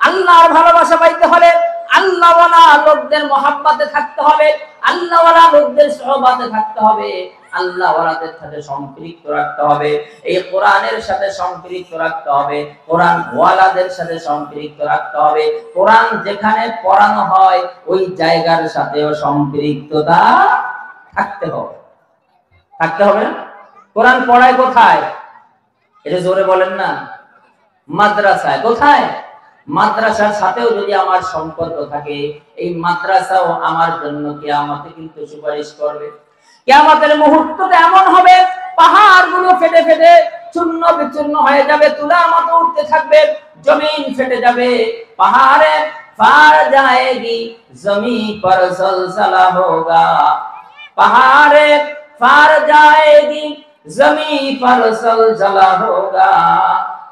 আল্লাহর ভালোবাসা পাইতে হলে, আল্লাহওয়ালা লোকদের মহাব্বতে থাকতে হবে, আল্লাহওয়ালা লোকদের সহবাতে থাকতে হবে, আল্লাহওয়ালাদের সাথে সম্পৃক্ত রাখতে হবে, এই কোরআনের সাথে সম্পৃক্ত রাখতে হবে, কোরআন ওয়ালাদের সাথে সম্পৃক্ত রাখতে হবে। কোরআন যেখানে পড়ানো হয় ওই জায়গার সাথেও সম্পৃক্ততা থাকতে হবে। থাকতে হবে না? কোরআন পড়ায় কোথায়? এটা জোরে বলেন না। মাদ্রাসায়। কোথায়? মাদ্রাসার সাথেও যদি আমার সম্পর্ক থাকে, এই মাদ্রাসাও আমার জন্য কিয়ামতে কিন্তু সুপারিশ করবে। কিয়ামতের মুহূর্তটা এমন হবে, পাহাড়গুলো ফেটে ফেটে চূর্ণ বিচূর্ণ হয়ে যাবে, তুলার মতো উঠতে থাকবে, জমিন ফেটে যাবে, পাহাড়ে ফার जाएगी जमीन पर जलजला होगा, पहाड़े फार जाएगी जमीन पर जलजला होगा,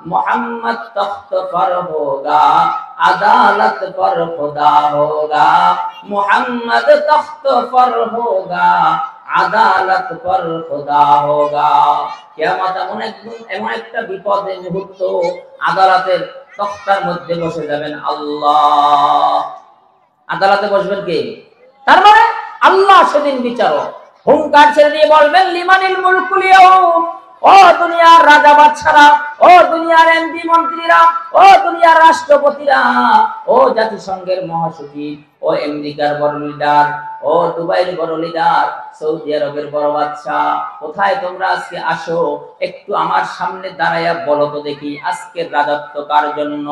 मोहम्मद तख्त पर होगा, अदालत पर खुदा होगा, मोहम्मद तख्त पर होगा, আদালত পর খোদা হোগা। কিয়ামত এমন একটা বিপদের মুহূর্ত, আদালতের তখতার মধ্যে বসে যাবেন আল্লাহ। আদালতে বসবেন কে? তার মানে আল্লাহ সেদিন বিচারক। হুঙ্কার ছেড়ে দিয়ে বলবেন, লিমানিল মুলকুল ইয়াউম, ও দুনিয়ার রাজা বাদশারা, ও দুনিয়ার এমপি মন্ত্রীরা, ও দুনিয়ার রাষ্ট্রপতিরা, ও জাতিসংঘের মহাসচিব, ও আমেরিকার বড় লিডার, ও দুবাইয়ের বড় লিডার, সৌদি আরবের বড় বাদশা, কোথায় তোমরা আজকে আসো? একটু আমার সামনে দাঁড়াইয়া বলো তো দেখি, আজকের রাজত্ব কার জন্য?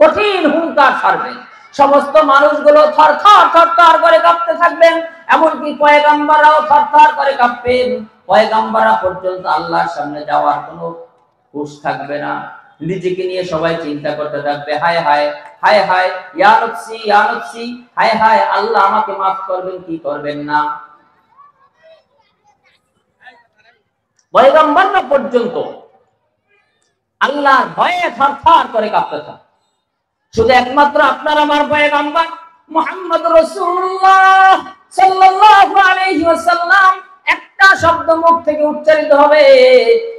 কঠিন হুঙ্কার ছাড়বেন। সমস্ত মানুষগুলো থরথর থরথর করে কাঁপতে থাকবেন, এমনকি পয়গম্বররাও থরথর করে কাঁপবেন। পয়গম্বররা পর্যন্ত আল্লাহর সামনে যাওয়ার কোনো হুঁশ থাকবে না। নিজেকে নিয়ে সবাই চিন্তা করতে থাকবে, হায় হায় হায় হায়, ইয়া নফসি ইয়া নফসি, হায় হায়, আল্লাহ আমাকে মাফ করবেন কি করবেন না। পয়গম্বররা পর্যন্ত আল্লাহর ভয়ে থরথর করে কাঁপতে থাকে। শুধু একমাত্র আপনার আমার পয়গম্বর মুহাম্মদ রাসূলুল্লাহ সাল্লাল্লাহু আলাইহি ওয়াসাল্লাম একটা শব্দ মুখ থেকে উচ্চারিত হবে,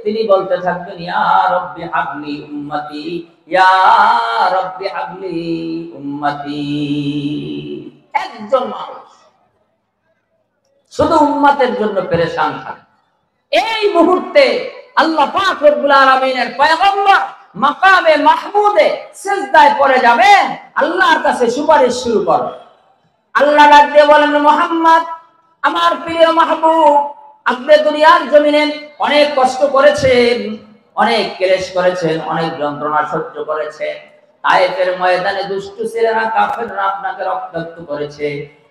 তিনি বলতে থাকবেন, ইয়া রাব্বি হাবলি উম্মতি, ইয়া রাব্বি হাবলি উম্মতি। একজন মানুষ শুধু উম্মতের জন্য পেরেশান থাকে। এই মুহূর্তে আল্লাহ পাক রব্বুল আলামিনের পয়গম্বর মাকামে মাহমুদে সিজদায় পড়ে যাবেন, আল্লাহর কাছে সুপারিশ শুরু করবেন। আল্লাহ ডাক দিয়ে বলেন, মুহাম্মদ আমার প্রিয় মাহবুব, আপনি দুনিয়ার জমিনে অনেক কষ্ট করেছেন, অনেক ক্লেশ করেছেন, অনেক যন্ত্রণা সহ্য করেছেন, তায়েফের ময়দানে দুষ্টু ছেলেরা কাফেররা আপনাকে রক্তাক্ত করেছে,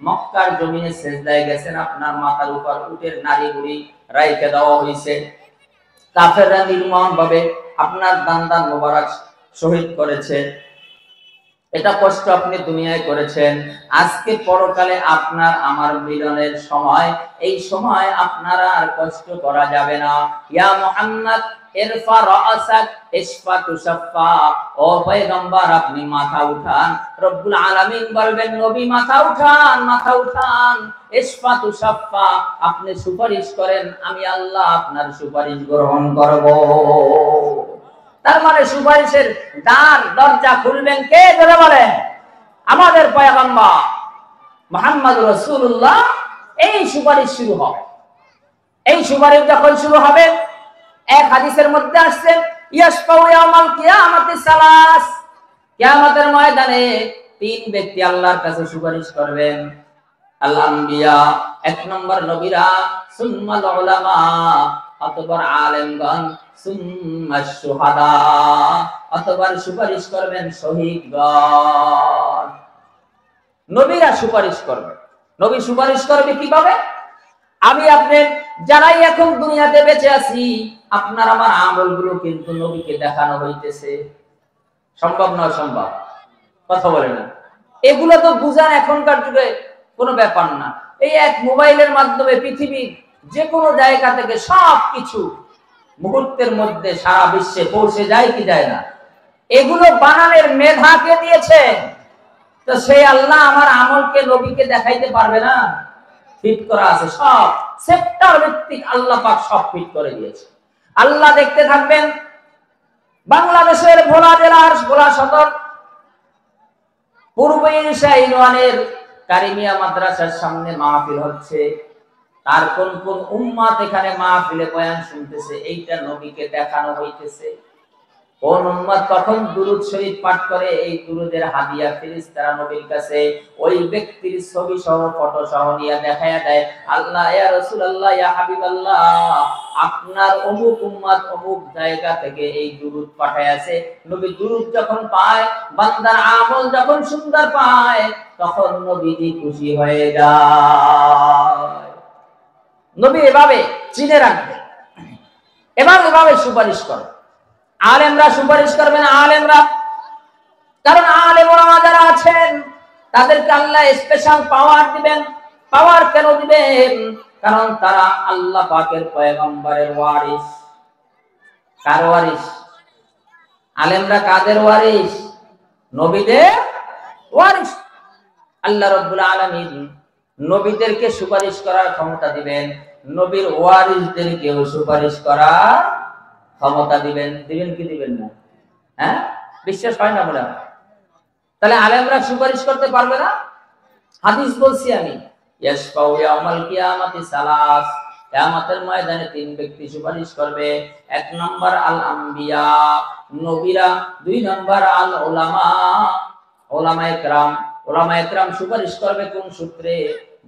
মক্কার জমিনে সেজদায় গেছেন, আপনার মাথার উপর উটের নাড়ি বুড়ি রাইখে দেওয়া হয়েছে, কাফেররা নির্মম ভাবে আপনার দান মোবারক শহীদ করেছে। এটা কষ্ট আপনি দুনিয়ায় করেছেন। আজকে পরকালে আপনার আমার মিলনের সময়, এই সময় আপনারা আর কষ্ট করা যাবে না। ইয়া মুহাম্মদ ইরফা রাসাক ইশফা তুশফা, ও পয়গম্বর আপনি মাথা উঠান। রব্বুল আলামিন বলবেন নবী মাথা উঠান, মাথা উঠান। ইশফা তুশফা, আপনি সুপারিশ করেন, আমি আল্লাহ আপনার সুপারিশ গ্রহণ করব। তার মানে সুপারিশের দরজা খুলবেন কে? ধরে বলেন আমাদের পয়গম্বর মুহাম্মদ রাসূলুল্লাহ। এই সুপারিশ শুরু হবে। এই সুপারিশ যখন শুরু হবে, এক হাদিসের মধ্যে আসছে ইয়াশফাউ ইয়াউমাল কিয়ামাতি সালাস, কিয়ামতের ময়দানে তিন ব্যক্তি আল্লাহর কাছে সুপারিশ করবেন। আল আম্বিয়া, এক নম্বর নবীরা, সুম্মাল উলামা, অতঃপর আলেমগণ, সুম্মাশ শুহাদা, অতঃপর সুপারিশ করবেন শহীদগণ। নবীরা সুপারিশ করবে। নবী সুপারিশ করবে কিভাবে? আমি আপনি যারাই এখন দুনিয়াতে বেঁচে আছি, আপনার আমার আমলগুলো কিন্তু নবীকে দেখানো হইতেছে। সম্ভব না? সম্ভব? কথা বলে না। এগুলো তো বুঝান এখনকার যুগে কোনো ব্যাপার না। এই এক মোবাইলের মাধ্যমে পৃথিবীর যে কোনো জায়গা থেকে সবকিছু মুহূর্তের মধ্যে সারা বিশ্বে পৌঁছে যায় কি যায় না? এগুলো বানানোর মেধা কে দিয়েছে? তো সেই আল্লাহ আমার আমলকে নবীকে দেখাইতে পারবে না? ফিট করা আছে, সব সেক্টর ভিত্তিক আল্লাহ পাক সব ফিট করে দিয়েছে। আল্লাহ দেখতে থাকবেন। বাংলাদেশের ভোলা জেলার ভোলা সদর পূর্ব ইরশা ইউনিয়নের কারিমিয়া মাদ্রাসার সামনে মাহফিল হচ্ছে। তার কোন কোন উম্মাত এখানে মাহফিলে বয়ান শুনতেছে, এইটা নবীকে দেখানো হইতেছে। কোন উম্মত কখন দুরূদ শরীফ পাঠ করে, এই দুরূদের হাদিয়া ফেরেশতারা নবীর কাছে ওই ব্যক্তির ছবি সহ ফটো সহ নিয়ে দেখায়া দেয়। আল্লাহ, ইয়া রাসূলুল্লাহ, ইয়া হাবিবাল্লাহ, আপনার অমুক উম্মত অমুক জায়গা থেকে এই দুরূদ পাঠাইছে। নবী দুরূদ যখন পায়, বান্দার আমল যখন সুন্দর পায়, তখন নবীজি খুশি হয়ে যায়। নবী এভাবে চিনে রাখবে, এভাবে সুপারিশ করে। আলেমরা সুপারিশ করবেন, আলেমরা, কারণ আলেম ওলামা যারা আছেন তাদেরকে আল্লাহ স্পেশাল পাওয়ার দিবেন। পাওয়ার কেন দিবেন? কারণ তারা আল্লাহ পাকের পয়গম্বরের ওয়ারিস। কার ওয়ারিস? আলেমরা কাদের ওয়ারিস? নবীদের ওয়ারিস। আল্লাহ রাব্বুল আলামিন নবীদেরকে সুপারিশ করার ক্ষমতা দিবেন, নবীর ওয়ারিসদেরকেও সুপারিশ করার ক্ষমতা দিবেন। দিবেন কি দিবেন না? হ্যাঁ, বিশ্বাস হয় না বলে? তাহলে আলেমরা সুপারিশ করতে পারবে না? হাদিস বলছি আমি, ইয়াশফাউ ইয়াউমাল কিয়ামাতি সালাস, কিয়ামতের ময়দানে তিন ব্যক্তি সুপারিশ করবে। এক নম্বর আল আম্বিয়া, নবীরা। দুই নম্বর আল উলামা, উলামায়ে কেরাম। উলামায়ে কেরাম সুপারিশ করবে কোন সূত্রে?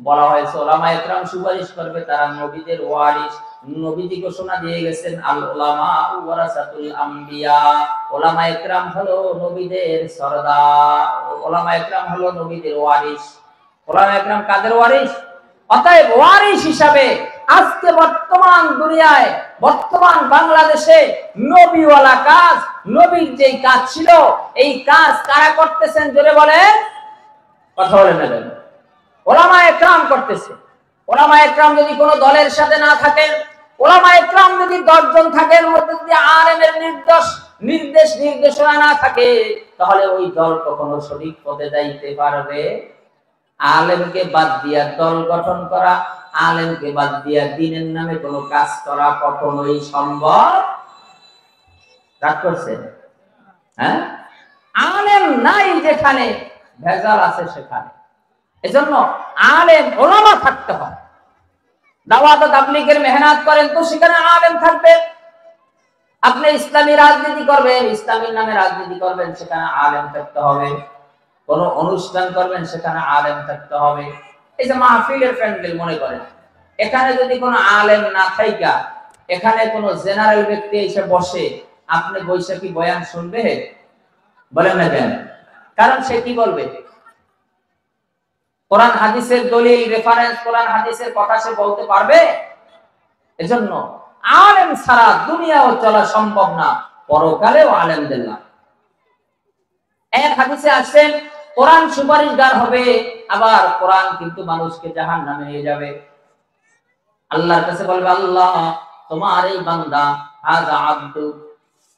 বলা হয়েছে উলামায়ে কেরাম সুপারিশ করবে তারা নবীদের ওয়ারিস। নবীজি ঘোষণা দিয়ে গেছেন আল উলামা ওয়ারাসাতুল আম্বিয়া, উলামায়ে কেরাম হলো নবীদের সরদার, উলামায়ে কেরাম হলো নবীদের ওয়ারিস। উলামায়ে কেরাম কাদের ওয়ারিস? অতএব ওয়ারিস হিসাবে আজকে বর্তমান দুনিয়ায়, বর্তমান বাংলাদেশে নবীওয়ালা কাজ, নবীর যেই কাজ ছিল, এই কাজ কারা করতেছেন? জোরে বলে, কথা বলেন না কেন? উলামায়ে কেরাম করতেছে। উলামায়ে কেরাম যদি কোনো দলের সাথে না থাকেন, উলামায়ে কেরাম যদি 10 জন থাকে, এর মধ্যে যদি আলেমের নির্দেশনা না থাকে, তাহলে ওই দল কখনো সঠিক পথে যাইতে পারবে? আলেমকে বাদ দিয়া দল গঠন করা, আলেমকে বাদ দিয়া দ্বীনের নামে কোনো কাজ করা কখনোই সম্ভব। রাগ করছেন? হ্যাঁ, আলেম নাই যেখানে ভেজাল আছে সেখানে। এজন্য আলেম ওলামা থাকতে হয়। দাওয়াত ও তাবলীগের মেহনত করেন তো সেখানে আলেম থাকবে। আপনি ইসলামী রাজনীতি করবেন, ইসলামীর নামে রাজনীতি করবেন, সেখানে আলেম থাকতে হবে। কোন অনুষ্ঠান করবেন, সেখানে আলেম থাকতে হবে। এই যে মাহফিলের প্যান্ডেল মনে করেন, এখানে যদি কোনো আলেম না থাইকা এখানে কোনো জেনারেল ব্যক্তি এসে বসে, আপনি বৈশাখী বয়ান শুনবে? বলেন না কেন? কারণ সে কি বলবে? কোরআন হাদিসের দলিল, রেফারেন্স, কোরআন হাদিসের কথা সে বলতে পারবে? এজন্য আলেম ছাড়া দুনিয়াও চলা সম্ভব না, পরকালেও আলেমদের না। এক হাদিসে আসছেন কোরআন সুপারিশগার হবে, আবার কোরআন কিন্তু মানুষকে জাহান্নামে নিয়ে যাবে। আল্লাহর কাছে বলবে, আল্লাহ তোমার এই বান্দা, হাযা আব্দু,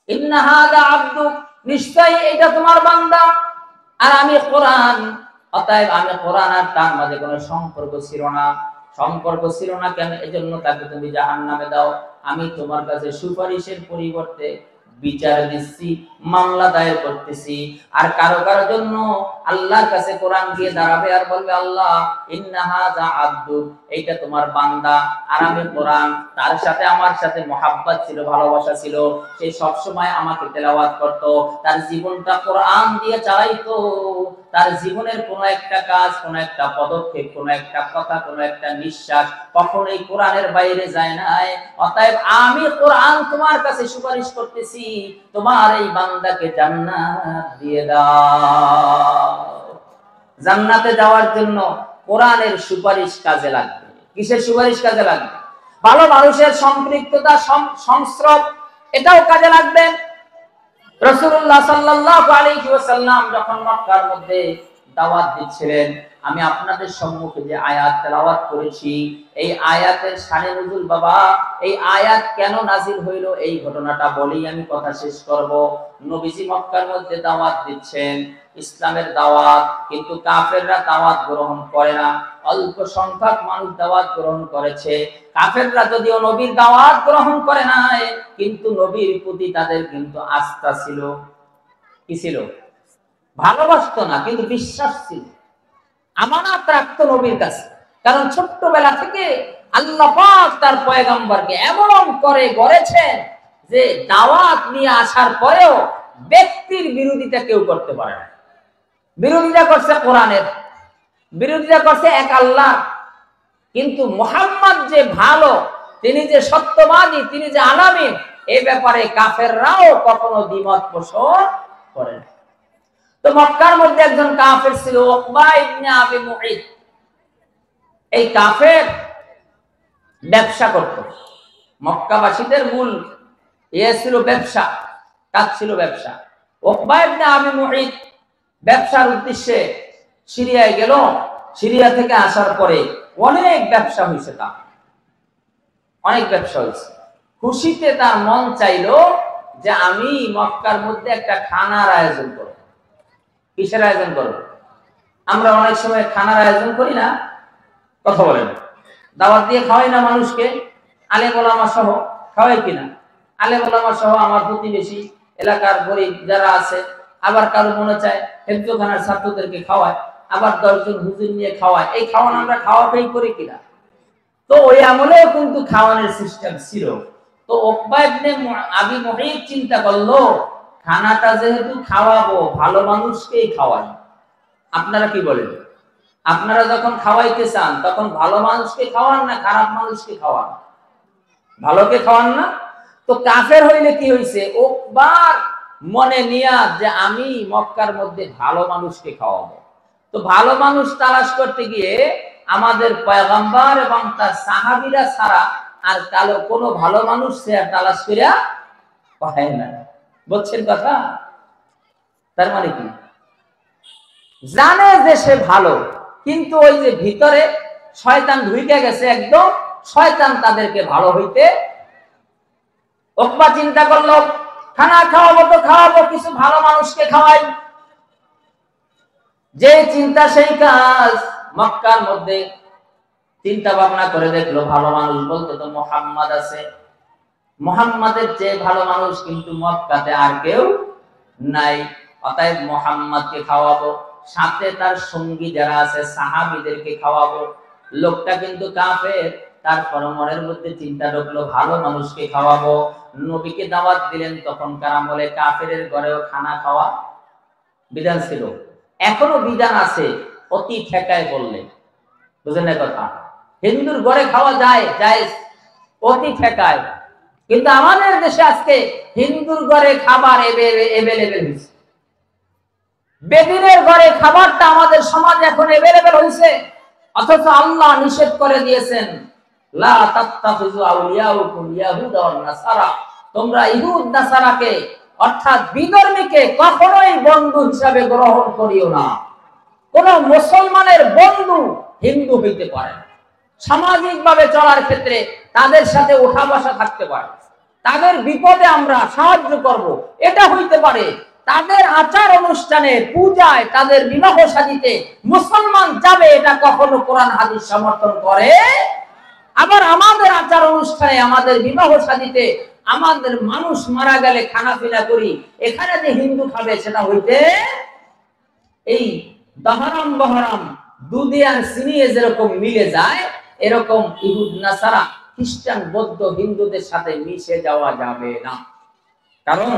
ইন্না হাযা আব্দু, নিশ্চয়ই এটা তোমার বান্দা আর আমি কোরআন। অতএব আমি কোরআন আর তার মাঝে কোনো সম্পর্ক ছিল না। সম্পর্ক ছিল না কেন? এজন্য তাকে তুমি জাহান্নামে দাও। আমি তোমার কাছে সুপারিশের পরিবর্তে বিচার দিচ্ছি, মামলা দায়ের করতেছি। আর কারো কারো জন্য আল্লাহর কাছে কোরআন দিয়ে দাঁড়াবে আর বলবে, আল্লাহ ইন্না হাযা আব্দু, এইটা তোমার বান্দা আর আমি কোরআন। তার সাথে আমার সাথে মহাব্বত ছিল, ভালোবাসা ছিল, সে সব সময় আমাকে তেলাওয়াত করত, তার জীবনটা কোরআন দিয়ে চালাইতো। তার জীবনের কোন একটা কাজ, কোন একটা পদক্ষেপ, কোন একটা কথা, কোন একটা নিঃশ্বাস কখনোই কোরআনের বাইরে যায় নাই। অতএব আমি কোরআন তোমার কাছে সুপারিশ করতেছি, তোমার এই বান্দাকে জান্নাত দিয়ে দাও। জান্নাতে যাওয়ার জন্য কোরআনের সুপারিশ কাজে লাগবে। কিসের সুপারিশ কাজে লাগবে? ভালো মানুষের সম্পৃক্ততা, সংস্রব, এটাও কাজে লাগবে। রাসূলুল্লাহ সাল্লাল্লাহু আলাইহি ওয়াসাল্লাম যখন মক্কার মধ্যে দাওয়াত দিচ্ছিলেন, আমি আপনাদের সম্মুখে যে আয়াত তেলাওয়াত করেছি, এই আয়াতের শানে নুজুল, বাবা এই আয়াত কেন নাজিল হইল এই ঘটনাটা বলেই আমি কথা শেষ করব। নবীজি মক্কার মধ্যে দাওয়াত দিচ্ছেন, ইসলামের দাওয়াত, কিন্তু কাফেররা দাওয়াত গ্রহণ করে না। অল্প সংখ্যক মানুষ দাওয়াত গ্রহণ করেছে। কাফেররা যদিও নবীর দাওয়াত গ্রহণ করে নাই, কিন্তু নবীর প্রতি তাদের কিন্তু আস্থা ছিল। কি ছিল? ভালোবাসতো না, কিন্তু বিশ্বাস ছিল, আমানত রাখতো নবীর কাছে। কারণ ছোট্টবেলা থেকে আল্লাহ পাক তার পয়গম্বরকে এমন করে গড়েছেন যে দাওয়াত নিয়ে আসার পরেও ব্যক্তির বিরোধিতা কেউ করতে পারে না। বিরোধিতা করছে কোরআনের, বিরোধিতা করছে এক আল্লাহ, কিন্তু মুহাম্মদ যে ভালো, তিনি যে সত্যবাদী, তিনি যে আলামিন, এই ব্যাপারে কাফেররাও কখনো দ্বিমত পোষণ করে না। তো মক্কার মধ্যে একজন কাফের ছিল, উকবা ইবনে আবি মুঈত। এই কাফের ব্যবসা করত। মক্কাবাসীদের মূল ছিল ব্যবসা, কাজ ছিল ব্যবসা। উকবা ইবনে আবি মুঈত ব্যবসার উদ্দেশ্যে সিরিয়ায় গেল। সিরিয়া থেকে আসার পরে অনেক ব্যবসা হয়েছে, তার অনেক ব্যবসা হয়েছে। খুশিতে তার মন চাইলো যে আমি মক্কার মধ্যে একটা খানার আয়োজন করব। কিসের আয়োজন করব? আমরা অনেক সময় খানার আয়োজন করি না, কথা বলেন, দাওয়াত দিয়ে খাওয়াই না মানুষকে, আলেম ওলামা সহ খাওয়াই কিনা? আলেম ওলামা সহ আমার প্রতিবেশী এলাকার গরিব যারা আছে, আবার কারো মনে চায় হেফজখানার ছাত্রদেরকে খাওয়ায়, আবার 10 জন হুজুর নিয়ে খাওয়ায়। এই খাওয়ান আমরা খাওয়াই করি কিনা? তো ওই আমলেও কিন্তু খাওয়ানোর সিস্টেম ছিল। তো উকবা ইবনে আবি মুঈত চিন্তা করলো, খানাটা যেহেতু খাওয়াবো, ভালো মানুষকেই খাওয়াই। আপনারা কি বলেন? আপনারা যখন খাওয়াইতে চান তখন ভালো মানুষকে খাওয়ান না খারাপ মানুষকে খাওয়ান? ভালোকে খাওয়ান না? তো কাফের হইলে কি হইছে? উকবার মনে নিয়া যে আমি মক্কার মধ্যে ভালো মানুষকে খাওয়াবো। তো ভালো মানুষ তালাশ করতে গিয়ে আমাদের পয়গম্বর এবং তার সাহাবীরা ছাড়া আর কালো কোনো ভালো মানুষ সে তালাশ করিয়া পায় না। বুঝছেন কথা? তার মানে কি? জানে যে সে ভালো, কিন্তু ওই যে ভিতরে শয়তান ঢুকে গেছে একদম, শয়তান তাদেরকে ভালো হইতে। উকবা চিন্তা করলো, খানা খাওয়াবো তো খাওয়াবো, কিছু ভালো মানুষকে খাওয়াই। যে চিন্তা সেই কাজ। মক্কার মধ্যে চিন্তা ভাবনা করে দেখলো, ভালো মানুষ বলতে তো মুহাম্মদ আছে, মুহাম্মাদের চেয়ে ভালো মানুষ কিন্তু মক্কাতে আর কেউ নাই। অতএব মুহাম্মদকে খাওয়াবো, সাথে তার সঙ্গী যারা আছে সাহাবীদেরকে খাওয়াবো। লোকটা কিন্তু কাফের, তারপর মনের মধ্যে চিন্তা ঢুকলো ভালো মানুষকে খাওয়াবো। নবীকে দাওয়াত দিলেন, তখনকার আমলে কাফেরের ঘরেও খানা খাওয়া বিধান ছিল, এখনো বিধান আছে, অতি ঠেকায় বললে। বুঝলেন না কথা? হিন্দুর ঘরে খাওয়া যায়, জায়েজ, অতি ঠেকায়। কিন্তু আমাদের দেশে আজকে হিন্দুর ঘরে খাবার এভেলেবেল হয়েছে। বেদিনের ঘরে খাবারটা আমাদের সমাজে এখন अवेलेबल হইছে, অথচ আল্লাহ নিষেধ করে দিয়েছেন, লা তাত্তাখিযু আউলিয়াউকুম ইয়াহুদা ওয়ান নাসারা, তোমরা ইহুদ নাসারাকে অর্থাৎ বিধর্মীকে কখনোই বন্ধু হিসাবে গ্রহণ করিও না। কোন মুসলমানের বন্ধু হিন্দু হইতে পারে না। সামাজিকভাবে চলার ক্ষেত্রে তাদের সাথে ওঠা বসা থাকতে পারে, তাদের বিপদে আমরা সাহায্য করব, এটা হইতে পারে। তাদের আচার অনুষ্ঠানে, পূজায়, তাদের বিবাহ শাদীতে মুসলমান যাবে, এটা কখনো কোরআন হাদিস সমর্থন করে। আবার আমাদের আচার অনুষ্ঠানে, আমাদের বিবাহ শাদীতে, আমাদের মানুষ মারা গেলে খানাপিনা করি, এখানে যে হিন্দু খাবে সেটা হইতে, এই দহরাম বহরাম দুধে আর চিনিয়ে যেরকম মিলে যায়, এরকম ইহুদ নাসারা খ্রিস্টান বৌদ্ধ হিন্দুদের সাথে মিশে যাওয়া যাবে না। কারণ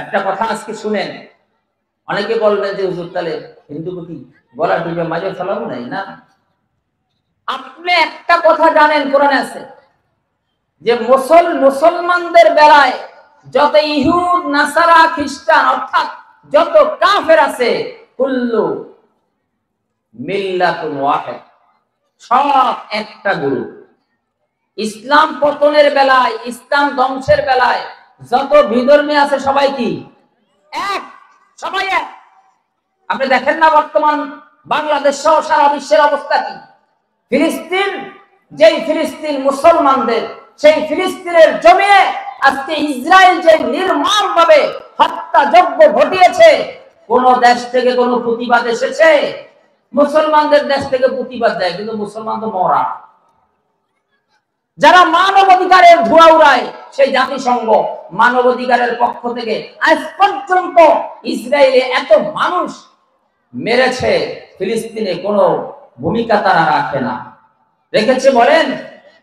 একটা কথা আজকে শুনেন, অনেকে বলবেন যে হুজুর তাহলে হিন্দুকে কি গলা টিপে মাঝে ফেলাবো নাই? না, আপনি একটা কথা জানেন, কোরআনে আছে যে মুসলমানদের বেলায় যত ইহুদ নাসারা খ্রিস্টান অর্থাৎ যত কাফের আছে, কুল্লু মিল্লাতুন ওয়াহিদ, সব একটা গুরু। ইসলাম পতনের বেলায়, ইসলাম ধ্বংসের বেলায় যত বিধর্মী আছে সবাই কি এক, সবাই এক। আপনি দেখেন না বর্তমান বাংলাদেশ সহ সারা বিশ্বের অবস্থা কি? ফিলিস্তিন, যেই ফিলিস্তিন মুসলমানদের, সেই ফিলিস্তিনের জমিনে আজকে ইসরায়েল যে নির্মম ভাবে হত্যাযজ্ঞ ঘটিয়েছে, কোন দেশ থেকে কোন প্রতিবাদ এসেছে? মুসলমানদের দেশ থেকে প্রতিবাদ দেয়, কিন্তু মুসলমান তো মরা। যারা মানবাধিকারের ধোঁয়া উড়ায়, সেই জাতিসংঘ মানবাধিকারের পক্ষ থেকে আজ পর্যন্ত ইসরায়েলে এত মানুষ মেরেছে, ফিলিস্তিনে কোনো ভূমিকা তারা রাখে না। রেখেছে বলেন?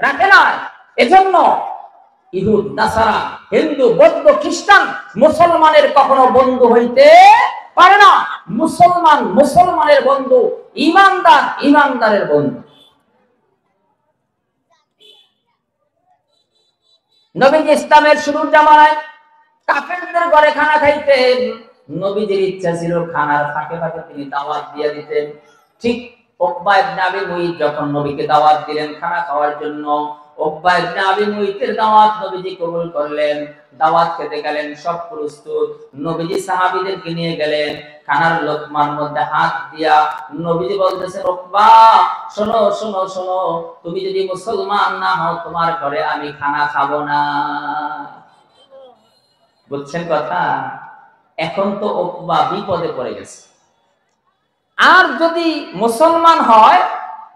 রাখে না। এজন্য ইহুদ নাসারা, হিন্দু বৌদ্ধ খ্রিস্টান মুসলমানের কখনো বন্ধু হইতে পারে না। মুসলমান মুসলমানের বন্ধু, ইমানদার ইমানদারের বন্ধু। নবীজি ইসলামের শুরুর জামানায় কাফেরদের ঘরে খানা খাইতেন। নবীজির ইচ্ছা ছিল খানার ফাঁকে ফাঁকে তিনি দাওয়াত দিয়ে দিতেন। ঠিক উকবা ইবনে আবি মুইত যখন নবীকে দাওয়াত দিলেন খানা খাওয়ার জন্য, উকবা ইবনে আবি মুইতের দাওয়াত নবীজি কবুল করলেন। দাওয়াত খেতে গেলেন, সব প্রস্তুত। নবীজি সাহাবীদেরকে নিয়ে গেলেন, খানার লোকমার মধ্যে হাত দিয়া নবীজি বলতেছেন, উকবা শোনো শোনো শোনো, তুমি যদি মুসলমান না হও তোমার ঘরে আমি খানা খাবো না। বুঝছেন কথা? এখন তো উকবা বিপদে পড়ে গেছে। আর যদি মুসলমান হয়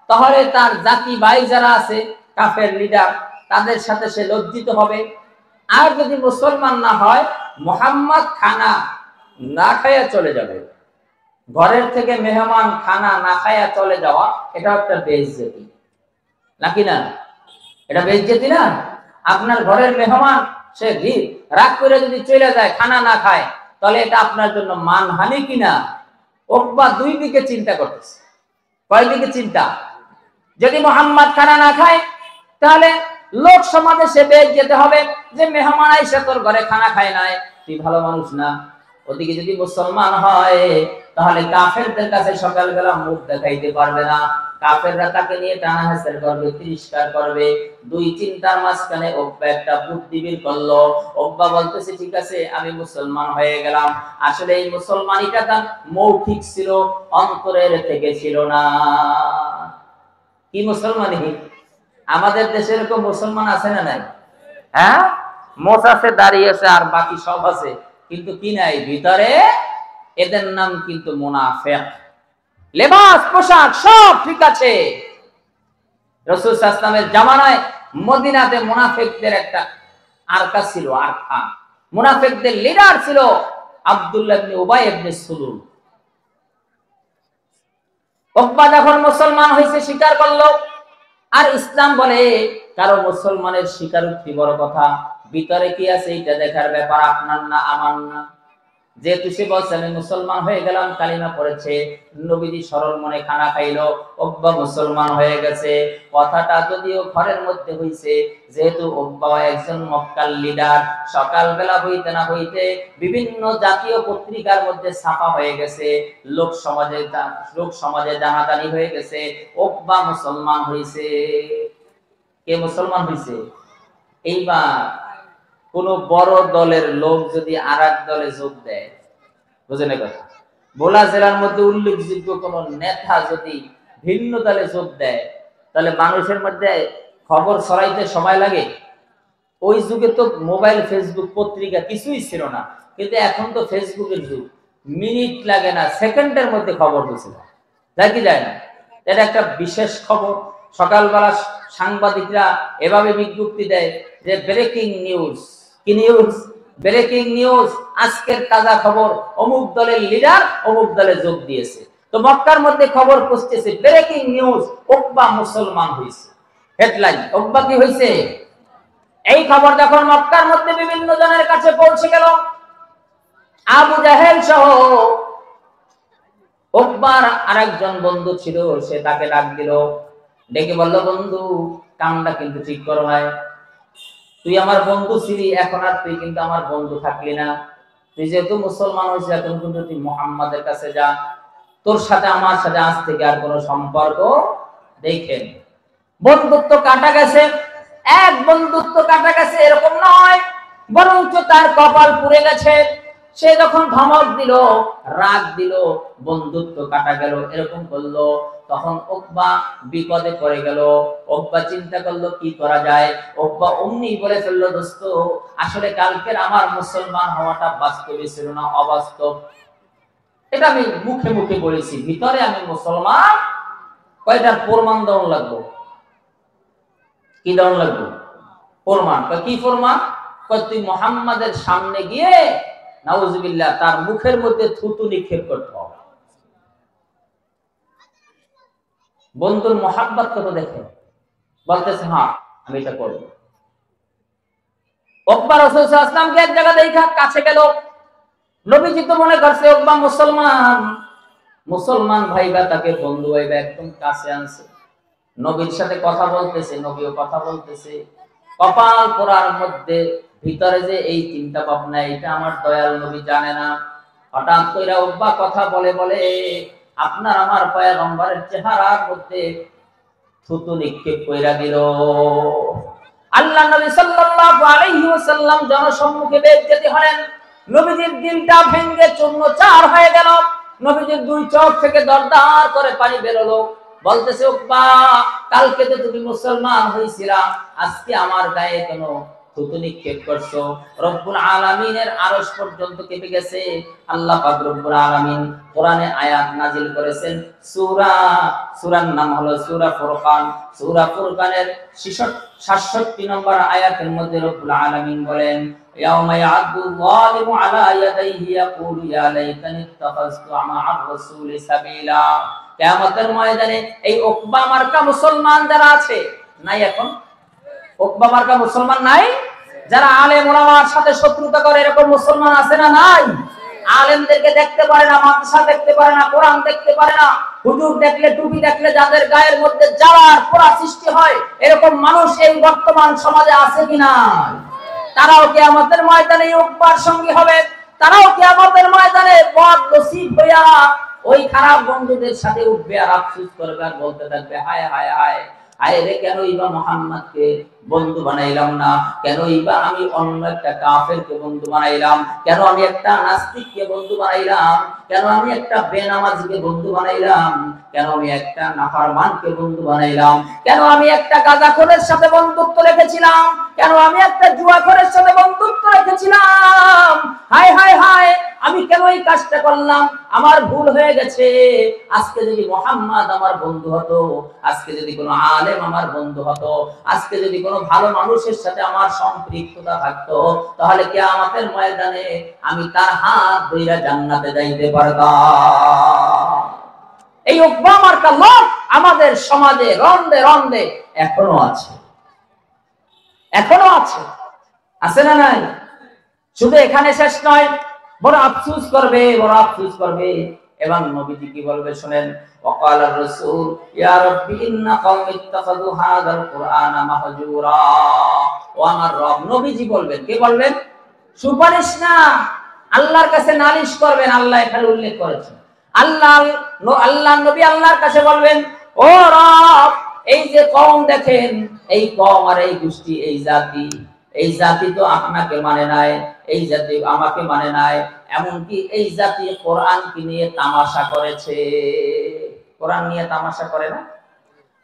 তাহলে তার জাতি ভাই যারা আছে কাফের লিডার, তাদের সাথে সে লজ্জিত হবে। আর যদি মুসলমান না হয়, মুহাম্মদ খানা না খায়া চলে যাবে। ঘরের থেকে মেহমান খানা না খায়া চলে যাওয়া, এটা একটা বেইজ্জতি নাকি না? এটা বেইজ্জতি না? আপনার ঘরের মেহমান সে রাগ করে যদি চলে যায়, খানা না খায়, তাহলে এটা আপনার জন্য মানহানি কিনা? উকবা দুই দিকে চিন্তা করতেছে। কয় দিকে চিন্তা? যদি মুহাম্মদ খানা না খায় তাহলে লোক সমাজে সে বেইজ্জতি হবে যে মেহমান আইসা তোর ঘরে খানা খায় নাই, তুই ভালো মানুষ না। ওদিকে যদি মুসলমান হয় তাহলে কাফেরদের কাছে সকালবেলা মুখ দেখাইতে পারবে না, কাফেররা তাকে নিয়ে টানা হেসেল করবে, তিরস্কার করবে। দুই চিন্তার মাঝখানে উকবা একটা বুদ্ধি বের করলো। উকবা বলতেছে, ঠিক আছে আমি মুসলমান হয়ে গেলাম। আসলে এই মুসলমানিটা তার মৌখিক ছিল, অন্তরের থেকে ছিল না। কি মুসলমানি? আমাদের দেশে এরকম মুসলমান আছে না নাই? হ্যাঁ, মোচ আছে, দাঁড়িয়ে আছে, আর বাকি সব আছে, কিন্তু কি নাই ভিতরে? এদের নাম কিন্তু মুনাফিক। লেবাস পোশাক সব ঠিক আছে। রাসূল সাল্লাল্লাহু আলাইহি ওয়াসাল্লামের জামানায় মদিনাতে মুনাফিকদের একটা আরকা ছিল, আরকা। মুনাফিকদের লিডার ছিল আব্দুল্লাহ ইবনে উবাই ইবনে সুলুল। উকবা যখন মুসলমান হয়েছে, স্বীকার করলো। আর ইসলাম বলে কারো মুসলমানের স্বীকারোক্তি বড় কথা, ভিতরে কি আছে এটা দেখার ব্যাপার আপনার না, আমার না। যেহেতু সে বলছে আমি মুসলমান হয়ে গেলাম, কালিমা পড়েছে, নবীজি সরল মনে খানা খাইলো, উকবা মুসলমান হয়ে গেছে। কথাটা যদিও ঘরের মধ্যে হইছে, যেহেতু উকবা একজন মক্কার লিডার, সকালবেলা হইতে না হইতে বিভিন্ন জাতীয় পত্রিকার মধ্যে ছাপা হয়ে গেছে, লোক সমাজে জানাজানি হয়ে গেছে, উকবা মুসলমান হইছে। কে মুসলমান হইছে? এইবার কোন বড় দলের লোক যদি আরেক দলে যোগ দেয়, বুঝেন কথা, ভোলা জেলার মধ্যে উল্লেখযোগ্য কোন নেতা যদি ভিন্ন দলে যোগ দেয়, তাহলে মানুষের মধ্যে খবর ছড়াইতে সময় লাগে? ওই যুগে তো মোবাইল, ফেসবুক, পত্রিকা কিছুই ছিল না, কিন্তু এখন তো ফেসবুকের যুগ, মিনিট লাগে না, সেকেন্ডের মধ্যে খবর বুঝে যায় কি যায় না? এটা একটা বিশেষ খবর। সকালবেলা সাংবাদিকরা এভাবে বিজ্ঞপ্তি দেয় যে ব্রেকিং নিউজ। কি নিউজ? ব্রেকিং নিউজ, আজকের তাজা খবর, অমুক দলের লিডার অমুক দলে যোগ দিয়েছে। তো মক্কার মধ্যে খবর পৌঁছেছে, ব্রেকিং নিউজ, উকবা মুসলমান হয়েছে। হেডলাইন, উকবা কি হয়েছে? এই খবর যখন মক্কার মধ্যে বিভিন্ন জনের কাছে পৌঁছে গেল, আবু জাহেল সহ উকবার আরেকজন বন্ধু ছিল, সে তাকে ডাক দিল, ডেকে বলল, বন্ধু, কামটা কিন্তু ঠিক করো নাই। তুই আমার বন্ধু ছিলি, এখন আর তুই কিন্তু আমার বন্ধু থাকলি না। তুই যেহেতু মুসলমান হয়েছিস, এখন কিন্তু তুই মুহাম্মাদের কাছে যা। তোর সাথে আমার সাথে আজ থেকে আর কোনো সম্পর্ক দেখেন। বন্ধুত্ব কাটা গেছে, এক বন্ধুত্ব কাটা গেছে এরকম নয়, বরঞ্চ তার কপাল পুড়ে গেছে। সে যখন ধমক দিল, রাগ দিল, বন্ধুত্ব কাটা গেল এরকম করলো, তখন উকবা বিপদে পড়ে গেল। উকবা চিন্তা করলো কি করা যায়। উকবা অমনি বলে ফেললো, দোস্ত, আসলে কালকের আমার মুসলমান হওয়াটা বাস্তবে ছিল না, অবাস্তব। এটা আমি মুখে মুখে বলেছি, ভিতরে আমি মুসলমান। কয়টার প্রমাণ দেওয়া লাগবে? কি দেওয়া লাগবে? প্রমাণ। কি প্রমাণ? তুই মুহাম্মাদের সামনে গিয়ে নাউজুবিল্লাহ তার মুখের মধ্যে থুতু নিক্ষেপ করতে হবে। বন্ধুর মোহাব্বত কত দেখে, বলতেছে হ্যাঁ আমি এটা করব। উকবা রাসূল সাল্লাল্লাহু আলাইহি ওয়াসাল্লামকে এক জায়গা দেখা কাছে গেল। নবীজি তো মনে করছে উকবা মুসলমান, মুসলমান ভাইবা তাকে বন্ধু ভাইবা একদম কাছে আনছে, নবীর সাথে কথা বলতেছে, নবীও কথা বলতেছে। কপাল পোড়ার মধ্যে ভিতরে যে এই চিন্তা ভাবনা, এটা আমার দয়াল নবী জানে না। হঠাৎ কইরা উকবা কথা বলে বলে, আপনার আমার পয়গম্বরের চেহারার মধ্যে থুতু নিক্ষেপ কইরা দিল। আল্লাহ নবী সাল্লাল্লাহু আলাইহি ওয়াসাল্লাম জনসম্মুখে বেইজ্জতি হলেন। নবীজির দিলটা ভেঙে চূর্ণচার হয়ে গেল। নবীজির দুই চোখ থেকে দরদর করে পানি বের হলো। বলতেছে, উকবা, কালকে তো তুমি মুসলমান হইছিলা, আজকে আমার গায়ে কেন থুতু নিক্ষেপ করছো? রব্বুল আলামিনের আরশ পর্যন্ত কেঁপে গেছে। আল্লাহ পাক রব্বুল আলামিন কোরআনে আয়াত নাজিল করেছেন, সূরার নাম হলো সূরা ফুরকান। সূরা ফুরকানের 67 নম্বর আয়াতের মধ্যে রব্বুল আলামিন বলেন, ইয়াউমা ইয়া'আদু যালিমু আলা ইয়াদাইহি ইয়াকুলু ইয়া লাইতানি ইত্তাখাযতু মা'আর রাসূলি সাবিলা। কিয়ামতের ময়দানে এই উকবা মার্কা মুসলমান যারা আছে, নাই এখন উকবা মার্কা মুসলমান নাই? যারা আলেম ওলামার সাথে শত্রুতা করে, এরকম মুসলমান আছে না নাই? আলেমদেরকে দেখতে পারে না, মাদ্রাসা দেখতে পারে না, কোরআন দেখতে পারে না, হুজুর দেখলে, টুপি দেখলে যাদের গায়ের মধ্যে জ্বালার পোড়া সৃষ্টি হয়, এরকম মানুষ এই বর্তমান সমাজে আছে কিনা? তারাও কিয়ামতের ময়দানে উকবার সঙ্গী হবে। তারাও কিয়ামতের ময়দানে বদ নসিব হইয়া ওই খারাপ বন্ধুদের সাথে উঠবে আর আফসোস করবে আর বলতে থাকবে, হায় হায় হায় হায় রে, কেন ইবা মুহাম্মদকে বন্ধু বানাইলাম না? কেন ইবা আমি অন্য একটা কাফেরকে বন্ধু বানাইলাম? কেন আমি একটা নাস্তিককে বন্ধু বানাইলাম? কেন আমি একটা বেনামাজিকে বন্ধু বানাইলাম? কেন আমি একটা নাফরমানকে বন্ধু বানাইলাম? কেন আমি একটা গাঁজাখোরের সাথে বন্ধুত্ব রেখেছিলাম? কেন আমি একটা জুয়াখোরের সাথে বন্ধুত্ব রেখেছিলাম? হায় হায় হায়, আমি কেন এই কাজটা করলাম? আমার ভুল হয়ে গেছে। আজকে যদি মুহাম্মদ আমার বন্ধু হতো, আজকে যদি কোনো আলেম আমার বন্ধু হতো, আজকে যদি কোনো ভালো মানুষের সাথে আমার সম্পৃক্ততা থাকতো, তাহলে কিয়ামতের ময়দানে আমি তার হাত ধইরা জান্নাতে যাইতে পারতাম। এই উকবা মার্কা লোক আমাদের সমাজে রন্দে রন্দে এখনো আছে, এখনো আছে, আছে না নাই? শুধু এখানে শেষ নয়, বড় আফসোস করবে, বড় আফসোস করবে। এবং নবীজি কি বলবে শুনেন, ওয়াকালা রাসূল ইয়া রাব্বি ইন্না কওমি ইত্তাখাযু হাযাল কুরআনা মাহজুরা। ও আমার রব, নবীজি বলবেন, কে বলবেন? সুপারিশ না, আল্লাহর কাছে নালিশ করবেন। আল্লাহ এখানে উল্লেখ করেছেন, আল্লাহ আল্লাহ নবী আল্লাহর কাছে বলবেন, ও রব, এই যে কওম দেখেন, এই কওম আর এই গোষ্ঠী, এই জাতি তো আপনাকে মানে নাই, এই জাতি আমাকে মানে নাই, এমনকি এই জাতি কোরআনকে নিয়ে তামাশা করেছে। কোরআন নিয়ে তামাশা করে না?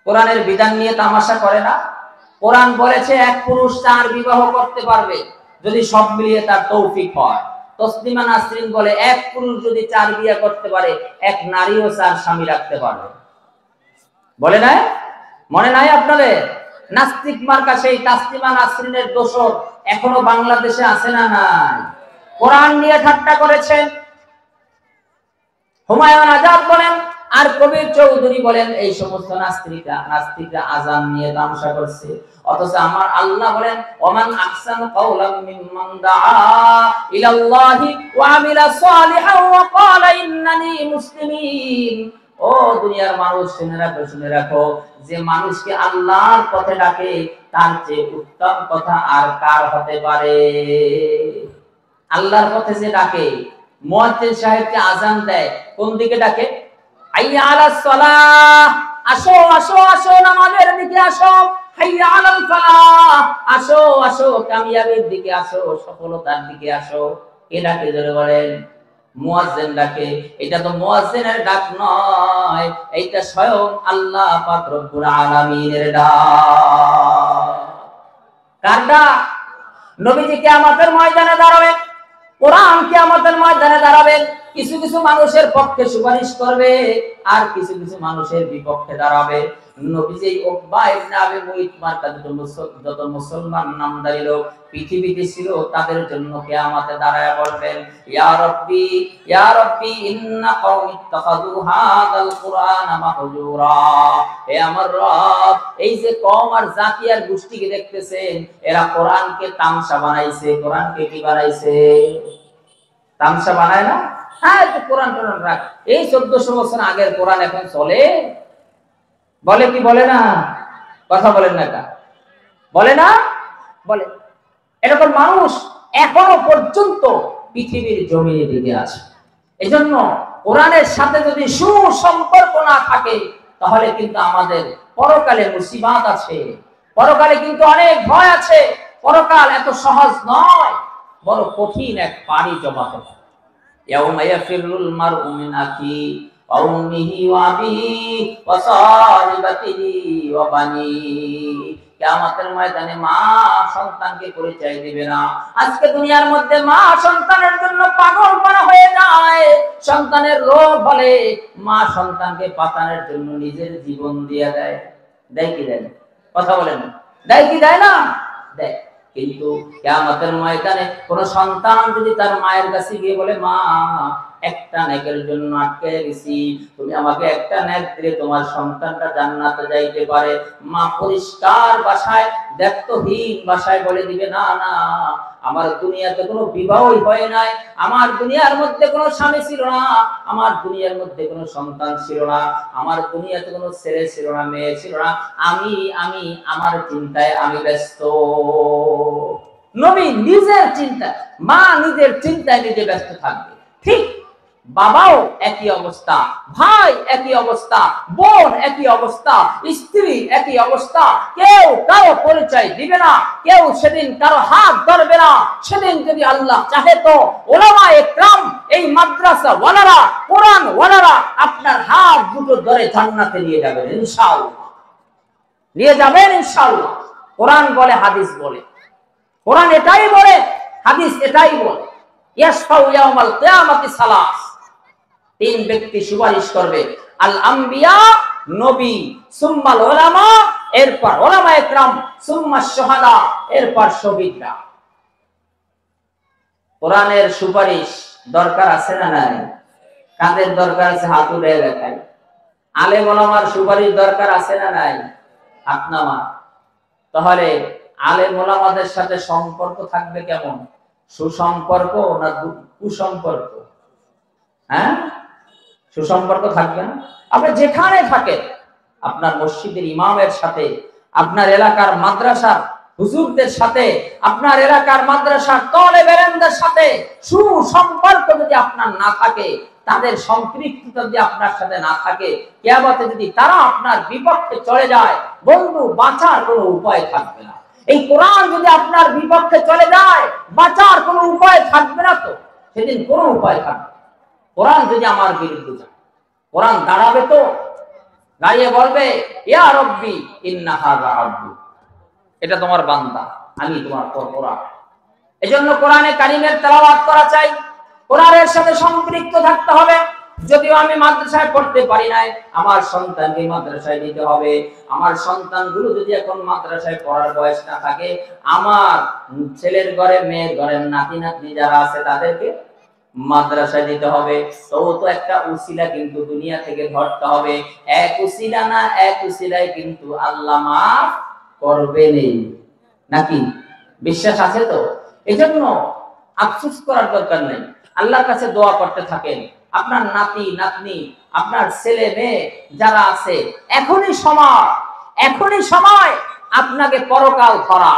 কোরআনের বিধান নিয়ে তামাশা করে না? কোরআন বলেছে এক পুরুষ 4 বিবাহ করতে পারবে যদি সব মিলিয়ে তার তৌফিক হয়। তসলিমা নাসরিন বলে এক পুরুষ যদি 4 বিয়ে করতে পারে, এক নারীও 4 স্বামী রাখতে পারবে। বলে না? মনে নাই আপনাদের? নাস্তিক মার্কা সেই তাসলিমা নাসরিনের দোসর এখনো বাংলাদেশে আছে না নাই? কোরআন নিয়ে ঠাট্টা করেছেন। হুমায়ুন আজাদ বলেন আর কবির চৌধুরী বলেন এই সমস্ত নাস্তিকরা আযান নিয়ে তামাশা করছে। অথচ আমার আল্লাহ বলেন ওমান আহসানু কাওলাম মিম্মান দাআ ইলাল্লাহি ওয়া আমিলা সালিহান ওয়া ক্বালা ইন্নানি মুসলিমিন। ও দুনিয়ার মানুষ, শুনে রাখো, যে মানুষকে আল্লাহর পথে ডাকে তার চেয়ে উত্তম কথা আর কার হতে পারে? আল্লাহর পথে যে ডাকে, মুয়াজ্জিন সাহেবকে আযান দেয়, কোন দিকে ডাকে? হাইয়া আলাস সালাহ, আসো আসো আসো নামাজের দিকে আসো। হাইয়া আলাল ফালাহ, আসো আসো কামিয়াবির দিকে আসো, সফলতার দিকে আসো। কে ডাকে জোরে বলেন? মুয়াজ্জিন ডাকে। এটা তো মুয়াজ্জিনের ডাক নয়, এটা স্বয়ং আল্লাহ পাক রব্বুল আলামিনের ডাক। কার ডাক? নবীজি কিয়ামতের ময়দানে দাঁড়াবেন, কোরআন কিয়ামতের ময়দানে দাঁড়াবেন। কিছু কিছু মানুষের পক্ষে সুপারিশ করবে আর কিছু কিছু মানুষের বিপক্ষে দাঁড়াবে। নবীজি উকবা ইবনে আবি মুইত মার্কা যত মুসলমান নামধারী লোক পৃথিবীতে ছিল তাদের জন্য কিয়ামতে দাঁড়ায় বলবেন, ইয়া রাব্বি ইন্না কওমি ইত্তাখাযু হাযাল কুরআনা মাহজুরা। হে আমার রব, এই যে কওম আর জাতি আর গোষ্ঠীকে দেখতেছেন, এরা কোরআনকে তামসা বানাইছে। কোরআনকে কি বানাইছে? তামসা বানায় না? হ্যাঁ, তো কোরআন রাখ। এই 1400 বছর আগের কোরআন এখন চলে? বলে কি বলে না? কথা বলেন না, কা বলে না? বলে। এরকম মানুষ এখনো পর্যন্ত পৃথিবীর জমিনে দিকে আছে। এজন্য কোরআনের সাথে যদি সুসম্পর্ক না থাকে তাহলে কিন্তু আমাদের পরকালে মুসিবত আছে, পরকালে কিন্তু অনেক ভয় আছে। পরকাল এত সহজ নয়, বড় কঠিন এক পাড়ি জমাতে হয়। ইয়াউমা ইয়াফিরুল মারউ মিন আখি ওয়া উম্মিহি ওয়া আবিহি ওয়া সাহিবাতিহি ওয়া বানি। কিয়ামতের ময়দানে মা সন্তানকে পরিচয় দিবে না। আজকে দুনিয়ার মধ্যে মা সন্তানের জন্য পাগল পারা হয়ে যায়। সন্তানের রোগ হলে মা সন্তানকে বাঁচানোর জন্য নিজের জীবন দিয়ে দেয়। দেয় কি দেয়? কথা বলেন, দেয় কি দেয় না? দেয়। কিন্তু কিয়ামতের ময়দানে কোন সন্তান যদি তার মায়ের কাছে গিয়ে বলে, মা একটা নেকের জন্য আটকে গেছি, তুমি আমাকে একটা নেক দিলে তোমার সন্তানটা জান্নাতে যাইতে পারে, মা পরিষ্কার ভাষায়, দায়িত্বহীন ভাষায় বলে দিবে, না না, আমার দুনিয়াতে কোনো বিবাহই হয় নাই, আমার দুনিয়ার মধ্যে কোনো স্বামী ছিল না, আমার দুনিয়ার মধ্যে কোনো সন্তান ছিল না, আমার দুনিয়াতে কোনো ছেলে ছিল না, মেয়ে ছিল না, আমি আমার চিন্তায় আমি ব্যস্ত। নবী নিজের চিন্তা, মা নিজের চিন্তায় নিজে ব্যস্ত থাকবে। ঠিক বাবাও একই অবস্থা, ভাই একই অবস্থা, বোন একই অবস্থা, স্ত্রী একই অবস্থা। কেউ কারো পরিচয় দিবে না, কেউ সেদিন কারো হাত ধরবে না। সেদিন যদি আল্লাহ চাহে তো উলামায়ে কেরাম, এই মাদ্রাসা ওয়ালারা, কোরআন ওয়ালারা আপনার হাত দুটো ধরে জান্নাতে নিয়ে যাবেন ইনশাআল্লাহ, নিয়ে যাবেন ইনশাআল্লাহ। কোরআন বলে, হাদিস বলে, কোরআন এটাই বলে, হাদিস এটাই বলে। ইয়াশফাউ ইয়াউমাল কিয়ামাতি সালাস, 3 ব্যক্তি সুপারিশ করবে, আল আম্বিয়া নবী, সুম্মাল উলামা এরপর উলামায়ে কেরাম, সুম্মা শুহাদা এরপর শহীদরা। কোরআনের সুপারিশ দরকার আছে না নাই? কাদের দরকার আছে? হাত উঠে দেখাই। আলেম ওলামার সুপারিশ দরকার আছে না নাই? হাত নামা। তাহলে আলেম ওলামাদের সাথে সম্পর্ক থাকবে কেমন? সুসম্পর্ক না কুসম্পর্ক, হ্যাঁ, সুসম্পর্ক থাকবে না। আপনি যেখানে থাকেন, আপনার মসজিদের ইমামের সাথে, আপনার এলাকার মাদ্রাসার হুজুরদের সাথে, আপনার এলাকার মাদ্রাসার তালেবের সাথে সুসম্পর্ক যদি আপনার না থাকে, তাদের সম্পৃক্ততা যদি আপনার সাথে না থাকে, কিয়ামতে যদি তারা আপনার বিপক্ষে চলে যায়, বন্ধু, বাঁচার কোনো উপায় থাকবে না। এই কোরআন যদি আপনার বিপক্ষে চলে যায়, বাঁচার কোনো উপায় থাকবে না। তো সেদিন কোনো উপায় থাকবে না। কোরআন যদি আমার বিরুদ্ধে যায়, কোরআন দাঁড়াবে তো, দাঁড়িয়ে বলবে, ইয়া রব্বি ইন্না হাযা আবদু, এটা তোমার বান্দা, আমি তোমার কোরআন। এজন্য কোরআনে কারিমের তেলাওয়াত করা চাই, কোরআনের সাথে সম্পৃক্ত থাকতে হবে। যদিও আমি মাদ্রাসায় পড়তে পারি নাই, আমার সন্তানকে মাদ্রাসায় দিতে হবে। আমার সন্তানগুলো যদি এখন মাদ্রাসায় পড়ার বয়স না থাকে, আমার ছেলের ঘরে, মেয়ের ঘরের নাতি নাতনি যারা আছে তাদেরকে মাদ্রাসায় দিতে হবে। তো একটা উসিলা কিন্তু দুনিয়া থেকে ধরতে হবে। এক উসিলা না, এক উসিলায় কিন্তু আল্লাহ মাফ করবেনই, নাকি? বিশ্বাস আছে তো? এজন্য আফসোস করার দরকার নেই, আল্লাহর কাছে দোয়া করতে থাকেন। আপনার নাতি নাতনি, আপনার ছেলে মেয়ে যারা আছে, এখনই সময় আপনাকে পরকাল ধরা,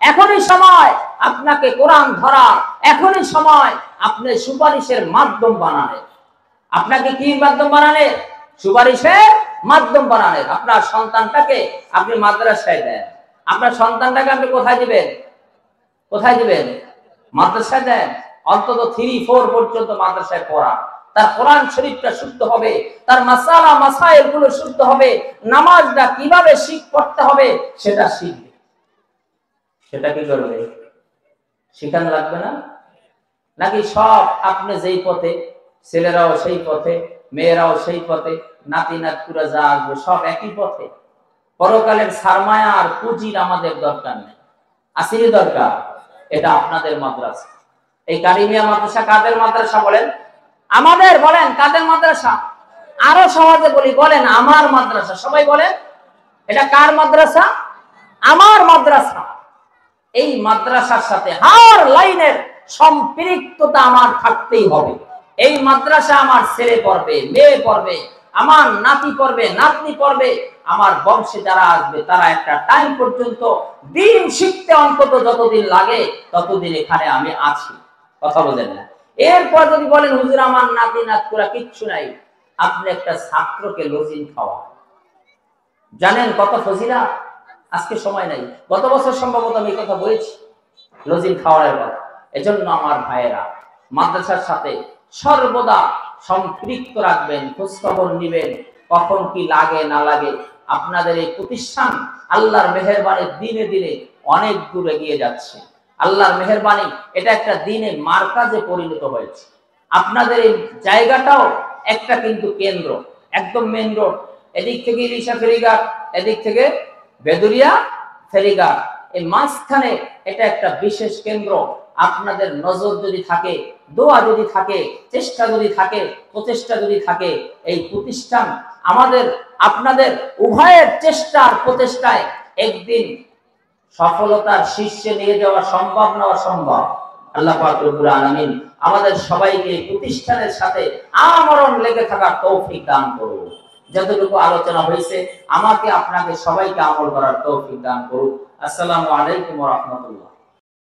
এখনই সময় আপনাকে কোরআন ধরা, এখনই সময় আপনি সুপারিশের মাধ্যম বানানের। আপনাকে কি মাধ্যম বানানের? সুপারিশের মাধ্যম বানানের। আপনার সন্তানটাকে আপনি মাদ্রাসায় দেন, আপনার সন্তানটাকে আপনি কোথায় দিবেন? মাদ্রাসায় দেন। অন্তত 3-4 পর্যন্ত মাদ্রাসায় পড়া, তার কোরআন শরীফটা শুদ্ধ হবে, তার মাসাইল গুলো শুদ্ধ হবে, নামাজটা কিভাবে পড়তে হবে সেটা শিখবে। সেটা কি করবে? শিখানো লাগবে না? নাকি সব আপনি যেই পথে, ছেলেরাও সেই পথে, মেয়েরাও সেই পথে, নাতি নাতকুরা যা আসবে সব একই পথে? পরকালের সারমায়া আর পুঁজির আমাদের দরকার নেই, আসিরই দরকার। এটা আপনাদের মাদ্রাসা। এই কারিমিয়া মাদ্রাসা কাদের মাদ্রাসা বলেন? আমাদের। বলেন কাদের মাদ্রাসা? আরো সহজে বলি, বলেন আমার মাদ্রাসা। সবাই বলেন, এটা কার মাদ্রাসা? আমার মাদ্রাসা। এই মাদ্রাসার সাথে হার লাইনের সম্পৃক্ততা আমার থাকতেই হবে। এই মাদ্রাসা আমার ছেলে পড়বে, মেয়ে পড়বে, আমার নাতি পড়বে, নাতনি পড়বে, আমার বংশে যারা আসবে তারা একটা টাইম পর্যন্ত দিন শিখতে অন্তত যতদিন লাগে ততদিন এখানে আমি আছি। কথা বলেন না? এরপর যদি বলেন হুজুর আমার নাতি নাতকুরা কিচ্ছু নাই, আপনি একটা ছাত্রকে লজিং খাওয়া, জানেন কত ফজিলাত? আজকে সময় নাই, গত বছর সম্ভবত আমি এই কথা বলেছি, লজিং খাওয়ার কথা। এজন্য আমার ভাইয়েরা, মাদ্রাসার সাথে সর্বদা সম্পৃক্ত রাখবেন, খোঁজখবর নিবেন, কখন কি লাগে না লাগে। আপনাদের এই প্রতিষ্ঠান আল্লাহর মেহেরবানি দিনে দিনে অনেক দূর এগিয়ে যাচ্ছে। আল্লাহর মেহেরবানি এটা একটা দিনে মার্কাজে পরিণত হয়েছে। আপনাদের এই জায়গাটাও একটা কিন্তু কেন্দ্র, একদম মেন রোড, এদিক থেকে ইলিশা ফেরিঘাট, এদিক থেকে বেদুরিয়া ফেরিঘাট, এই মাঝখানে এটা একটা বিশেষ কেন্দ্র। আপনাদের নজর যদি থাকে, দোয়া যদি থাকে, চেষ্টা যদি থাকে, প্রচেষ্টা যদি থাকে, এই প্রতিষ্ঠান আমাদের আপনাদের উভয়ের চেষ্টার প্রচেষ্টায় একদিন সফলতার শীর্ষে নিয়ে যাওয়া সম্ভব না অসম্ভব? আল্লাহ পাক রব্বুল আলামিন আমাদের সবাইকে প্রতিষ্ঠানের সাথে আমরণ লেগে থাকার তৌফিক দান করুন। যতটুকু আলোচনা হয়েছে আমাকে আপনাকে সবাইকে আমল করার তৌফিক দান করুন। আসসালামু আলাইকুম ওয়া রাহমাতুল্লাহ।